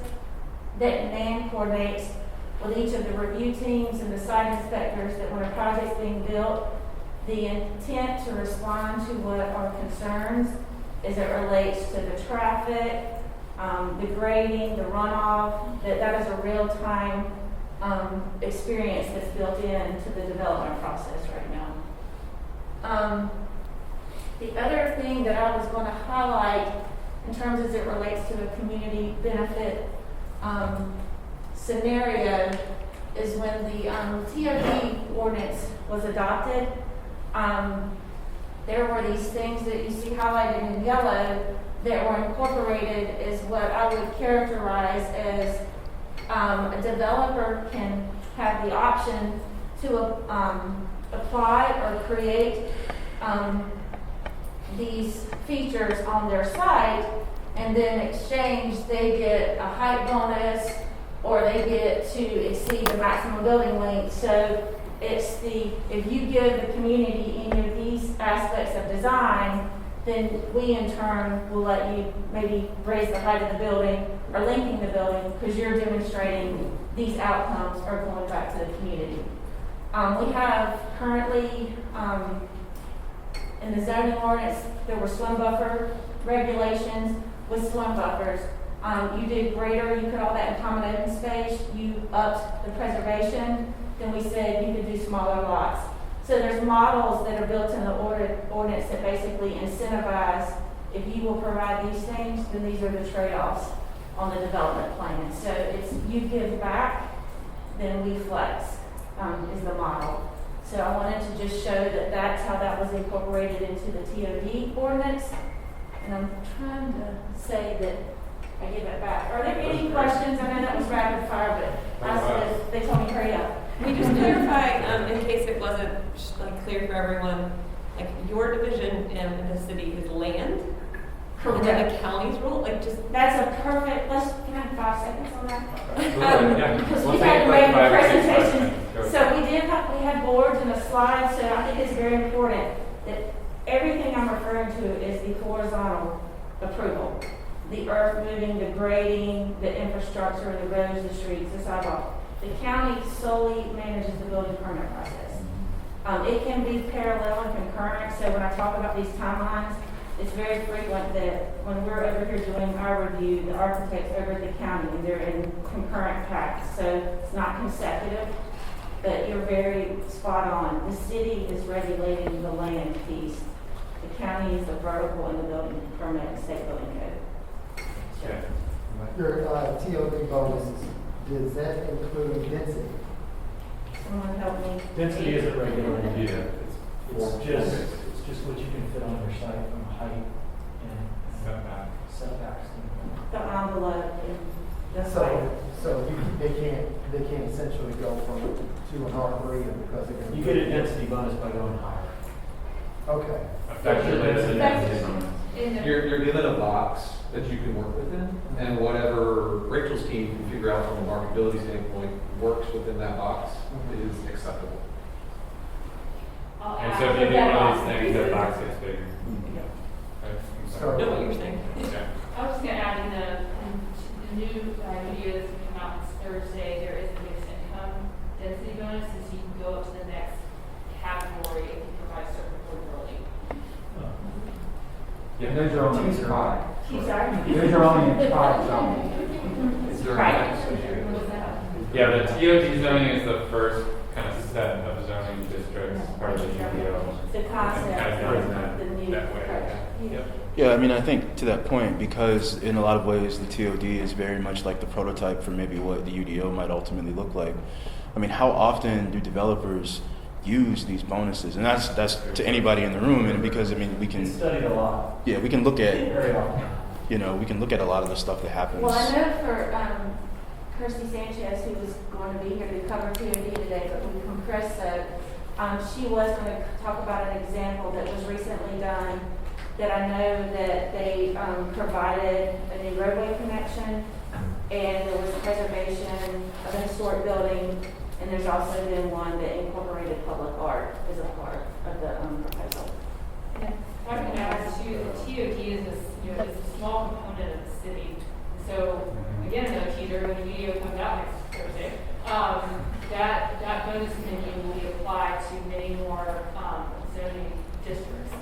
that NAN coordinates with each of the review teams and the site inspectors, that when a project's being built, the intent to respond to what are concerns as it relates to the traffic, the grading, the runoff, that is a real-time experience that's built into the development process right now. The other thing that I was going to highlight in terms as it relates to a community benefit scenario is when the TOD ordinance was adopted. There were these things that you see highlighted in yellow that were incorporated as what I would characterize as a developer can have the option to apply or create these features on their site, and then in exchange they get a height bonus or they get to exceed the maximum building length. So it's if you give the community any of these aspects of design, then we in turn will let you maybe raise the height of the building or lengthen the building because you're demonstrating these outcomes are going back to the community. We have currently in the zoning ordinance, there were swim buffer regulations with swim buffers. You did greater, you put all that in common open space, you upped the preservation, then we said you could do smaller lots. So there's models that are built in the ordinance that basically incentivize, if you will provide these things, then these are the trade-offs on the development plan. So it's you give back, then we flex, is the model. So I wanted to just show that that's how that was incorporated into the TOD ordinance. And I'm trying to say that I give it back. Are there any questions? I know that was rapid fire, but they told me hurry up. Can we just clarify, in case it wasn't clear for everyone, like your division in the city is land? Correct. And then the county's rule, That's a perfect, can I have 5 seconds on that? Yeah. Because We'll we take had to like make the 5 or 6 presentation. questions. Sure. So we had boards and a slide, so I think it's very important that everything I'm referring to is the horizontal approval. The earth moving, the grading, the infrastructure, the roads, the streets, the sidewalk. The county solely manages the building permit process. It can be parallel and concurrent, so when I talk about these timelines, it's very frequent that when we're over here doing our review, the architect's over at the county and they're in concurrent tracks. So it's not consecutive, but you're very spot on. The city is regulating the land piece. The county is the vertical in the building permit and state building code. Okay. Your TOD bonuses, does that include density? Someone help me. Density is a regular review. It's It's just what you can fit on your site from height and setbacks. The envelope and the site. So they can't essentially go from to an R3 because they're going to. You get a density bonus by going higher. Okay. You're given a box that you can work within, and whatever Rachel's team can figure out from a marketability standpoint works within that box is acceptable. And so if you do one of these things, the box gets bigger. So, know what you're saying. Yeah. I was just going to add in the new video that's going to come out this Thursday, there is a mixed income density bonus, so you can go up to the next category if you provide certain affordability. those are only in COD. I'm sorry? Those are only in COD zoning. Right. Yeah, the TOD zoning is the first kind of set of zoning districts, part of the UDO. The concept, Kind of doing the new. that way. Yeah. Yep. Yeah, I mean, I think to that point, because in a lot of ways the TOD is very much like the prototype for maybe what the UDO might ultimately look like. I mean, how often do developers use these bonuses? And that's to anybody in the room, and because I mean, we can Studied a lot. Yeah, we can look at Very often. we can look at a lot of the stuff that happens. Well, I know for Kirsty Sanchez, who was going to be here to cover TOD today, but we compressed so she was going to talk about an example that was recently done that I know that they provided a new roadway connection, and there was preservation of a historic building, and there's also been one that incorporated public art as a part of the proposal. If I can add to, the TOD is is a small component of the city. So, again, no teaser, when the video comes out next Thursday, that bonus thinking will be applied to many more zoning districts.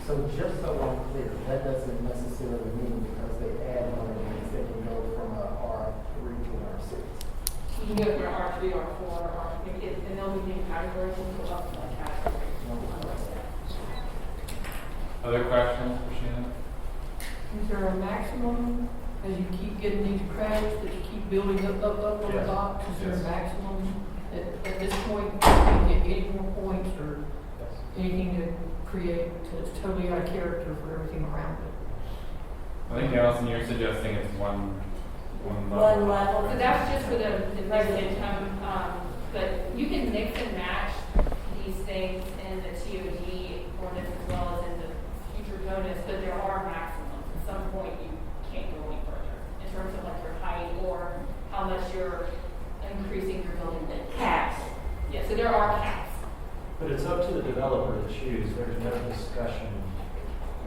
So just so I'm clear, that doesn't necessarily mean because they add money, means they can go from a R3 to an R6. You can go from an R3, R4, and they'll be new categories and go up to that category. Other questions for Shannon? Is there a maximum, as you keep getting these credits, that you keep building up on the Yes. box? Is there a Yes. maximum at this point, you can get 80 more points or anything to create, so it's totally out of character for everything around it? I think Allison, you're suggesting it's one level. One level. So that's just for the fixed income, but you can mix and match these things in the TOD ordinance as well as in the future bonus, but there are maximums. At some point, you can't go any further in terms of like your height or how much you're increasing your building width. Caps. Yeah, so there are caps. But it's up to the developer to choose. There's no discussion.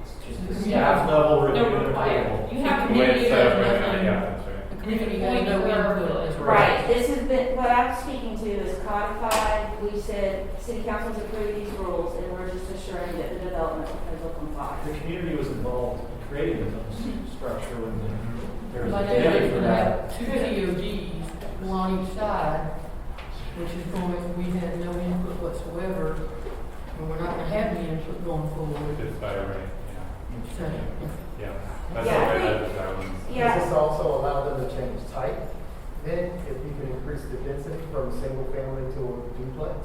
It's just the Yeah. staff level No review and requirement. approval. You have to The way be it's set up able right to now, yeah, that's right. The community has Point no where input. it as is. well. Right, this has been, what I'm speaking to is codified. We said city council's approved these rules, and we're just assuring that the development proposal complies. The community was involved in creating the structure when there was a Like committee they're for going to that. have two TODs, one on each side, which is going, we had no input whatsoever, and we're not going to have any input going forward. It's by right, So, yeah. That's Yeah, the I way think- that sounds. Yeah. Does this also allow them to change type? Then, if you can increase the density from single family to a duplex?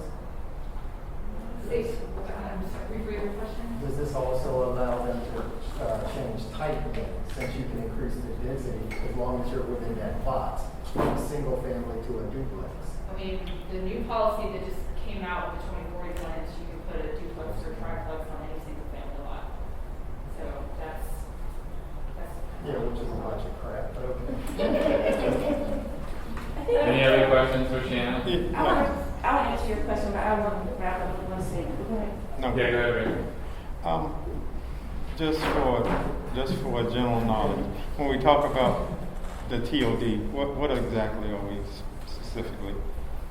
I'm sorry, repeat your question? Does this also allow them to change type then, since you can increase the density as long as you're within that box, from a single family to a duplex? I mean, the new policy that just came out with the 2040 plan is you can put a duplex or triplex on any single family lot. So that's. Yeah, which is a bunch of crap, but okay. Any other questions for Shannon? I want to answer your question, but I want to wrap up with one statement. Go ahead. No. Yeah, go ahead, Rick. Just for general knowledge, when we talk about the TOD, what exactly are we specifically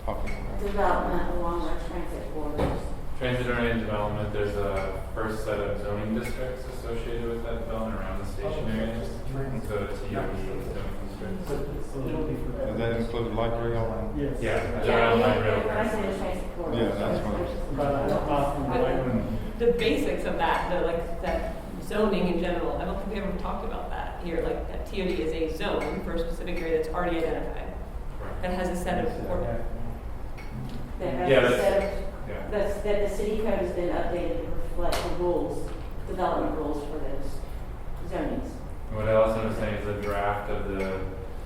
talking about? Development along our transit corridors. Transit-oriented development, there's a first set of zoning districts associated with that development around the station areas. And so it's TOD zoning districts. Does that include light rail? And- Yeah, Yeah, around light rail. when I say the transit corridors. Yeah, that's what The basics of that, that zoning in general, I don't think we ever talked about that here. Like that TOD is a zone for a specific area that's already identified. That has a set of That has Yeah, a that's- set of, yeah. that the city code has been updated to reflect the rules, development rules for those zonings. What I also was saying is the draft of the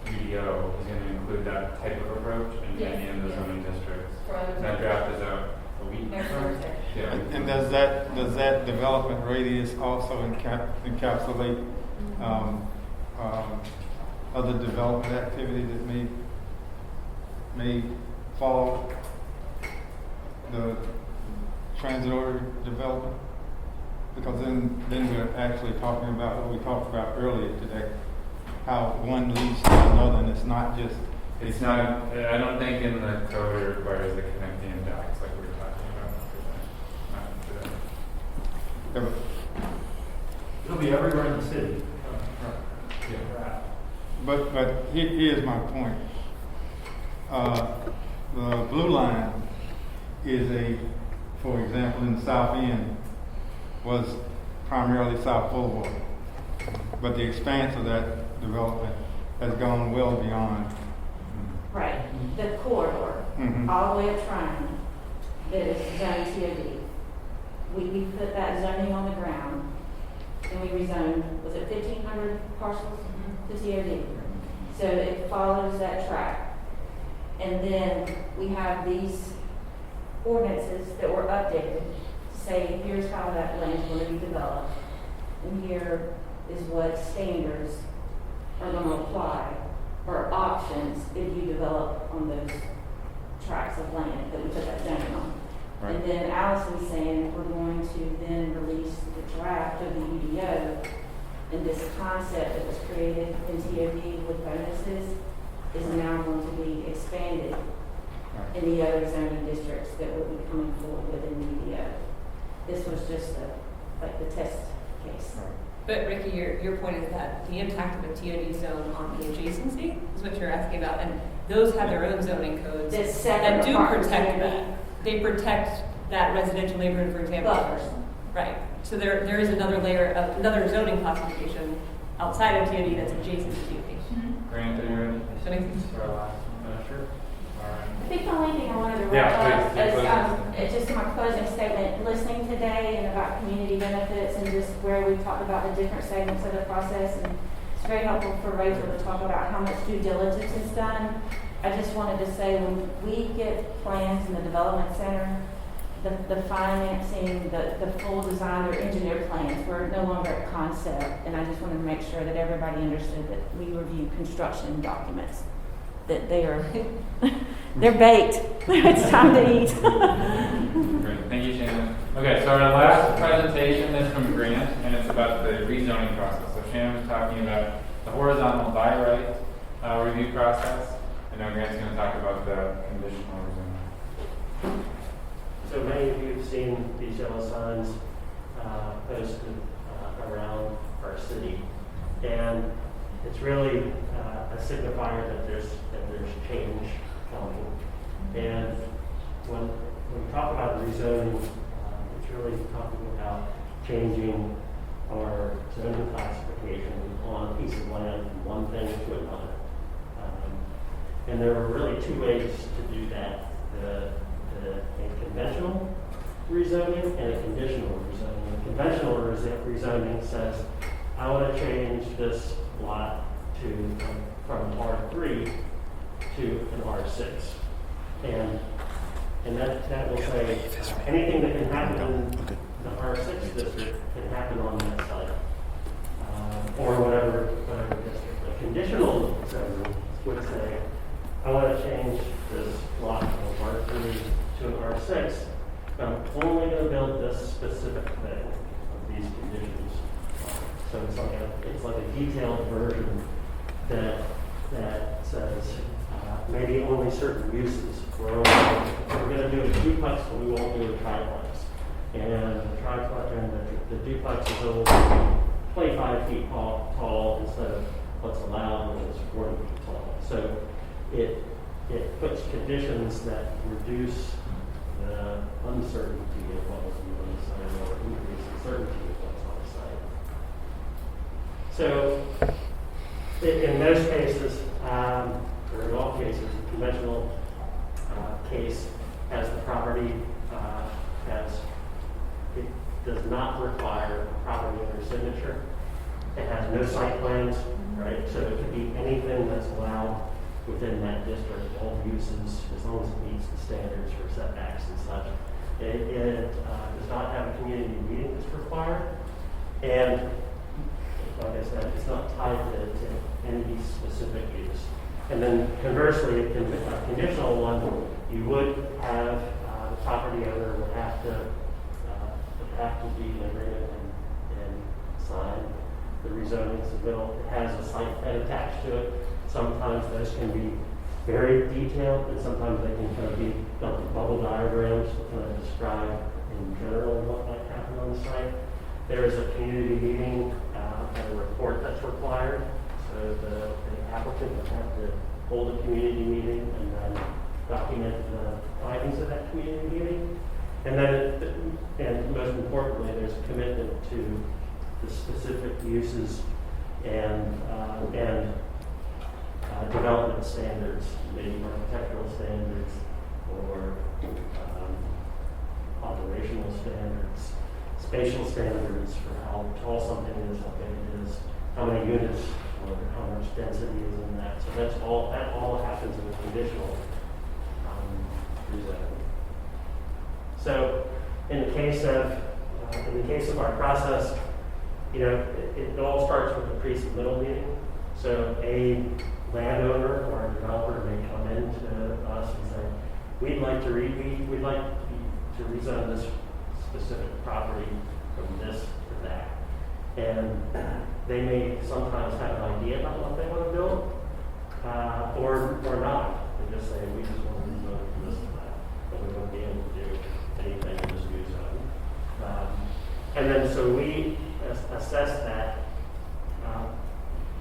UDO is going to include that type of approach in Yes. any of the zoning districts. For others. And that draft is out a week. Next Thursday. Yeah. And does that development radius also encapsulate other development activity that may follow the transit order development? Because then we're actually talking about what we talked about earlier today, how one leads to another, and it's not just. It's not, I don't think in the code it requires the connecting and docks like we were talking about today. Not today. It'll be everywhere in the city. Right. But here's my point. The blue line is for example, in the south end, was primarily South Boulevard. But the expanse of that development has gone well beyond. Right, the corridor, all the way up Tryon, that is zoned TOD. We put that zoning on the ground, and we rezoned, was it 1,500 parcels to TOD? So it follows that track. And then we have these ordinances that were updated to say, here's how that land is going to be developed, and here is what standards are going to apply, or options if you develop on those tracts of land that we put that zoning on. Right. And then Allison's saying we're going to then release the draft of the UDO, and this concept that was created in TOD with bonuses is now going to be expanded in the other zoning districts that will be coming forward within the UDO. This was just the test case. But Ricky, your point is that the impact of a TOD zone on the adjacency is what you're asking about, and those have their own zoning codes That's separate that do apart. protect that. They protect that residential neighborhood, for example. Buffers. Right. So there is another layer of another zoning classification outside of TOD that's adjacent to TOD. Grant, are you ready? Does that make sense? For our last one? Sure. All right. I think the only thing I wanted to Yeah, wrap up please, is it's just my closing statement, listening today and about community benefits and just where we talked about the different segments of the process. And it's very helpful for Rachel to talk about how much due diligence is done. I just wanted to say when we get plans in the development center, the financing, the full design or engineer plans, we're no longer at concept. And I just wanted to make sure that everybody understood that we review construction documents, that they are, they're baked. It's time to eat. Great, thank you, Shannon. Okay, so our last presentation is from Grant, and it's about the rezoning process. So Shannon was talking about the horizontal by right review process, and now Grant's going to talk about the conditional rezoning. So many of you have seen these yellow signs posted around our city, and it's really a signifier that there's change coming. And when we talk about rezoning, it's really talking about changing our zoning classification on a piece of land from one thing to another. And there are really two ways to do that. A conventional rezoning and a conditional rezoning. A conventional rezoning says, I want to change this lot from R3 to an R6. And that will say anything that can happen in the R6 district can happen on that site. Or whatever district. A conditional zoning would say, I want to change this lot from R3 to an R6, but I'm only going to build this specific thing of these conditions. So it's like a detailed version that says maybe only certain uses. We're going to do a duplex, but we won't do a triplex. And the duplex is only 25 feet tall instead of what's allowed, which is 40 feet tall. So it puts conditions that reduce the uncertainty of what was on the site or increase the certainty of what's on the site. So in most cases, or in all cases, the conventional case has the property it does not require a property owner signature. It has no site plans, right? So it could be anything that's allowed within that district, all uses, as long as it meets the standards for setbacks and such. It does not have a community meeting that's required. And like I said, it's not tied to any specific use. And then conversely, a conditional one, you would have the property owner would have to be in agreement and sign the rezoning submittal. It has a site plan attached to it. Sometimes those can be very detailed, and sometimes they can kind of be bubble diagrams to kind of describe in general what might happen on the site. There is a community meeting and a report that's required. So the applicant would have to hold a community meeting and then document the findings of that community meeting. And then, and most importantly, there's a commitment to the specific uses and development standards, maybe architectural standards or operational standards, spatial standards for how tall something is, how big it is, how many units, or how much density is in that. So that all happens in the conditional rezoning. So in the case of our process, it all starts with a pre-submittal meeting. So a landowner or a developer may come in to us and say, we'd like to rezone this specific property from this to that. And they may sometimes have an idea about what they want to build, or not. They just say, we just want to rezone from this to that, but we won't be able to do anything in this new zone. And then so we assess that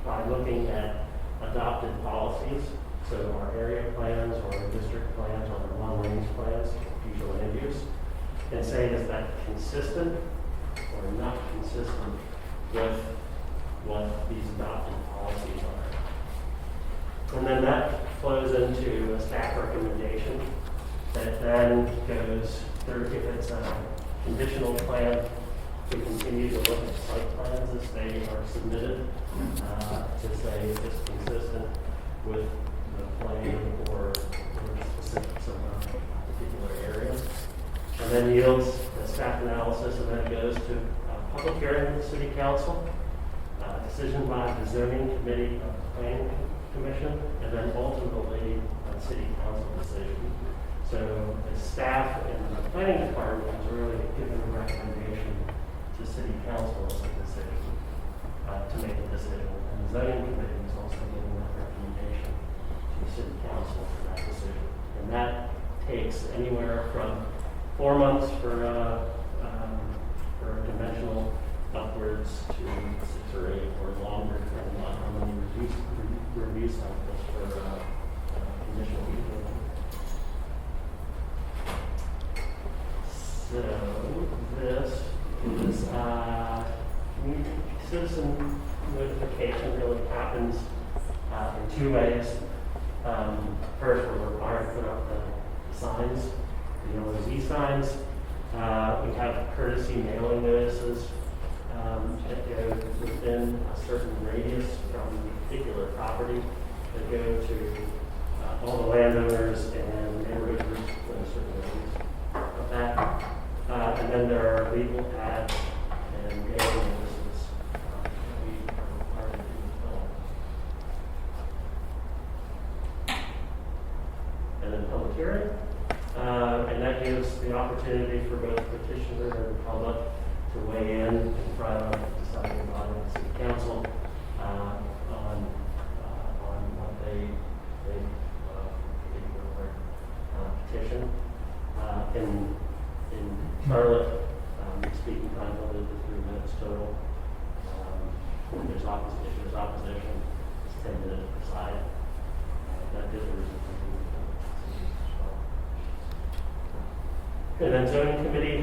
by looking at adopted policies, so our area plans or our district plans or our long-range plans, future land use, and say, is that consistent or not consistent with what these adopted policies are. And then that flows into a staff recommendation that then goes through, if it's a conditional plan, we continue to look at site plans as they are submitted to say, is this consistent with the plan or the specifics of a particular area. And then yields a staff analysis, and then it goes to a public hearing with the City Council, decision by the Zoning Committee of the Planning Commission, and then ultimately a City Council decision. So the staff in the Planning Department has really given a recommendation to City Council as a decision, to make a decision. And the Zoning Committee is also giving that recommendation to the City Council for that decision. And that takes anywhere from 4 months for a conventional upwards to 6 or 8 or longer, depending on how many review cycles for conditional review. So this is citizen notification really happens in 2 ways. First, we're required to put up the signs, the LOZ signs. We have courtesy mailing notices that go within a certain radius from a particular property that go to all the landowners and neighborhood groups within a certain radius of that. And then there are legal ads and mailing notices that we are required to do as well. And then public hearing. And that gives the opportunity for both petitioner and the public to weigh in front of the deciding body of the City Council on what they think of a particular petition. In Charlotte, speaking time limited to 3 minutes total. When there's opposition, it's 10 minutes per side. That differs. And then zoning committee,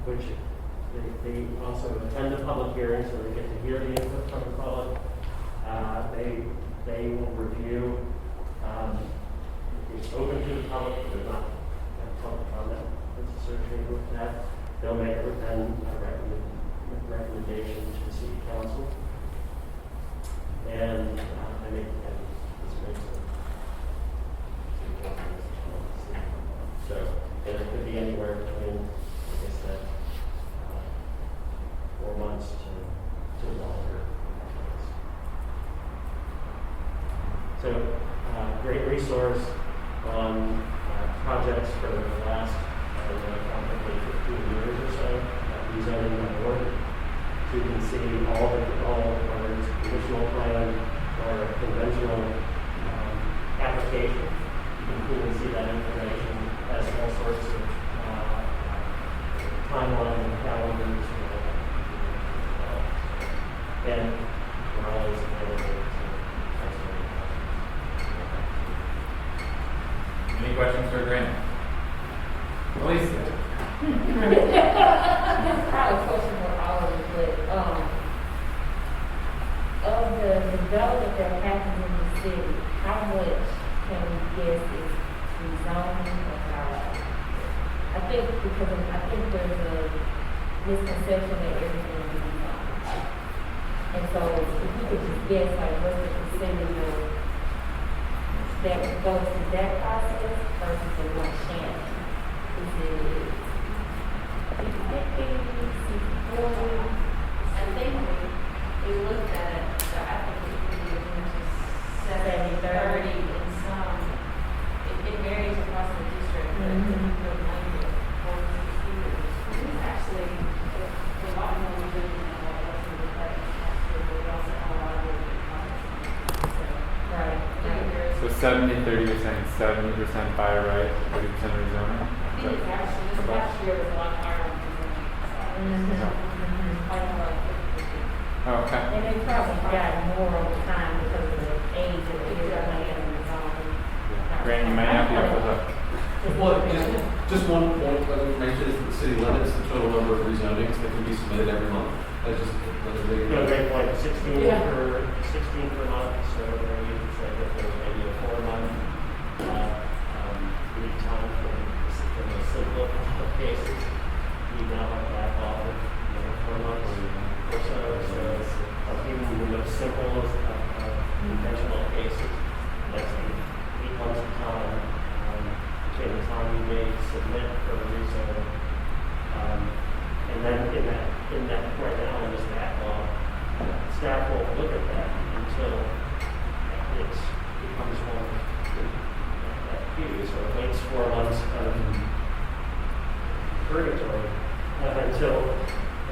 which they also attend the public hearing, so they get to hear the input from the public. They will review. It's open to the public, but there's not public comment that's associated with that. They'll make a recommendation to the City Council, and I make this makes it. So. And it could be anywhere between, like I said, 4 months to longer. So, great resource on projects for the last probably 15 years or so, rezoning.org. So you can see all whether it's a conditional plan or a conventional application. You can see that information. Has all sorts of timeline and calendars, development that happens in the city, how much can we guess is rezoning or not? I think there's a misconception that everything is rezoned. And so if you could just guess like what's the percentage of that would go through that process versus the one chance? Is it 50-50, 60-40? I think we looked at it, so I think it would be as much as 70-30 in some. It varies across the district, but the blended 40-60 is actually a lot more than what was in the budget. We also have a lot of work Right. So 70-30, you're saying 70% by right, 30% rezoning? I think it's actually, this last year was a lot higher on the I don't know. Oh, okay. And they probably got more over time because of the age of the land and the zoning. Grant, you may not be able to. Well, just one point of information is the city limits the total number of rezonings that can be submitted every month. That's just another big. Make like 16 per month, so you can say that there's maybe a 4-month lead time for the simple cases. We now have backlog of 4 months or so. So even the simple conventional cases, that's 8 months of time between the time you may submit for a rezone. And then in that right now in this backlog, staff won't look at that until it becomes one that queue. So it waits 4 months of purgatory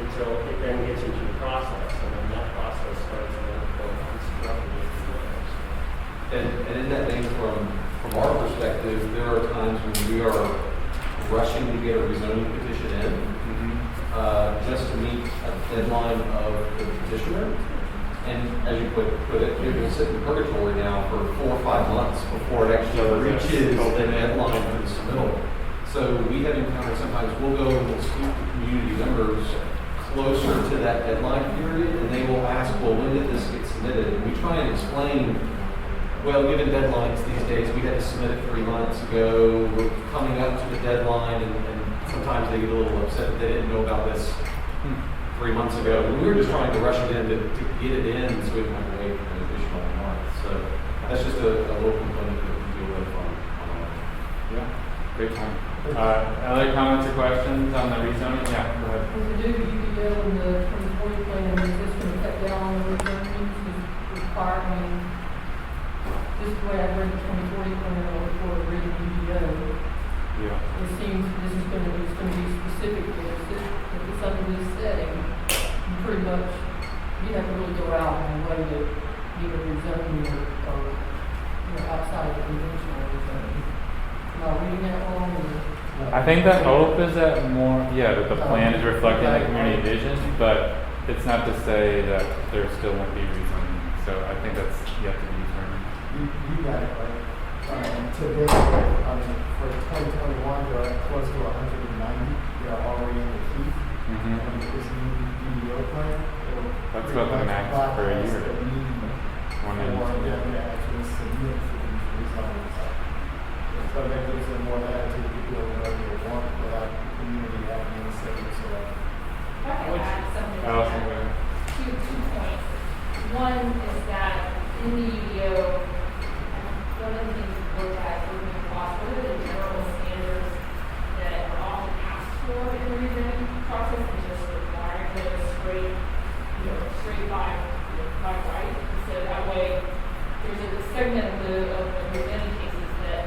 until it then gets into the process, and then that process starts another 4 months roughly. And in that vein, from our perspective, there are times when we are rushing to get a rezoning petition in, just to meet a deadline of the petitioner. And as you put it, it will sit in purgatory now for 4 or 5 months before it actually reaches the deadline for the submittal. So we have encountered sometimes we'll go and we'll speak to community members closer to that deadline period, and they will ask, well, when did this get submitted? And we try and explain, well, given deadlines these days, we had to submit it 3 months ago, we're coming up to the deadline, and sometimes they get a little upset that they didn't know about this 3 months ago. We were just trying to rush it in to get it in so we don't have to wait for an additional month. So that's just a little component that we deal with on Yeah, great time. Other comments or questions on the rezoning? Yeah, go ahead. With the new UDO and the 2040 plan, is this going to cut down on the rezonings requiring, just the way I read the 2040 plan before I read the UDO, it seems this is going to be specific to this. If it's under this setting, you pretty much, you have to really go out and way to get a rezoning or outside of the conventional rezoning. Am I reading that wrong? I think the hope is that that the plan is reflecting the community vision, but it's not to say that there still won't be rezoning. So I think that's yet to be determined. You got it right. To this, for 2021, there are close to 190 that are already in the heat. And with this new UDO plan, that's about the max for a year. For them to actually submit for these rezonings. So that gives them more latitude to do whatever they want without the community having any say whatsoever. I can add something to Allison, go that. ahead. Two points. One is that in the UDO, one of the things we look at is looking across what are the general standards that are often asked for in the rezoning process and just requiring that a straight line by right. So that way, there's a segment of the rezoning cases that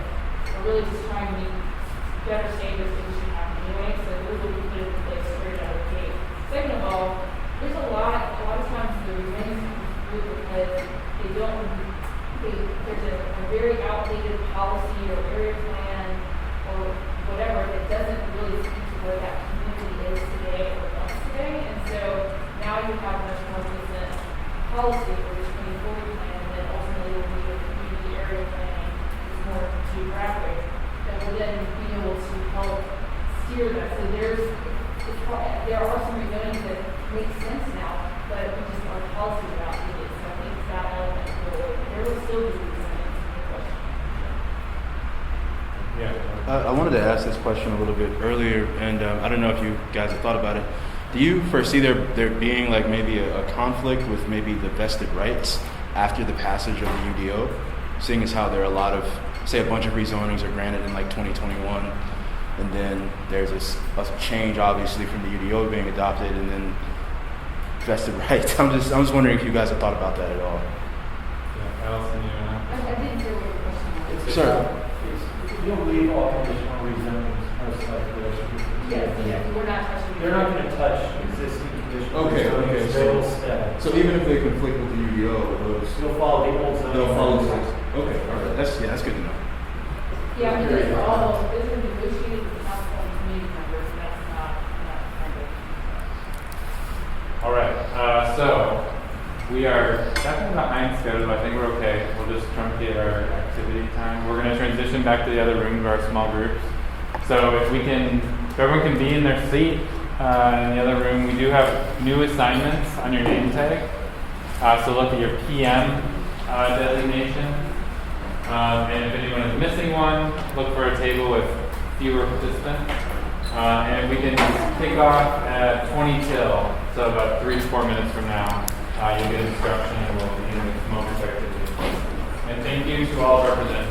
are really just trying to meet better standards than we should have anyway. So those will be put in place straight out of the gate. Second of all, there's a lot of times the rezoning because there's a very outdated policy or area plan or whatever that doesn't really speak to where that community is today or wants today. And so now you have much more recent policy for the 2040 plan that ultimately will be a community area planning. It's more geographic that will then be able to help steer that. So there are some rezonings that make sense now, but we just our policy about it. So I think that element still be rezoning. Yeah. I wanted to ask this question a little bit earlier, and I don't know if you guys have thought about it. Do you foresee there being like maybe a conflict with maybe the vested rights after the passage of the UDO, seeing as how there are a lot of, say, a bunch of rezonings are granted in like 2021, and then there's a change obviously from the UDO being adopted, and then vested rights. I'm just wondering if you guys have thought about that at all. Yeah, Allison, you know? I didn't hear what the question was. Sir. You don't believe all conditional rezonings are self-regulation? Yes, we're not touching. They're not going to touch existing conditional Okay, rezonings. so- They will stay. So even if they conflict with the UDO, those, You'll follow the old zoning. they'll follow the, ordinance. okay, all right. That's good to know. Yeah, I mean, these are all, these are negotiated with council and community members, and that's not kind of. All right, so we are definitely behind schedule. I think we're okay. We'll just truncate our activity time. We're going to transition back to the other room to our small groups. So if everyone can be in their seat in the other room. We do have new assignments on your name tag. So look at your PM designation. And if anyone is missing one, look for a table with fewer participants. And we can kick off at 20 till, so about 3 to 4 minutes from now. You'll get instruction and we'll begin with most activity. And thank you to all of our presenters.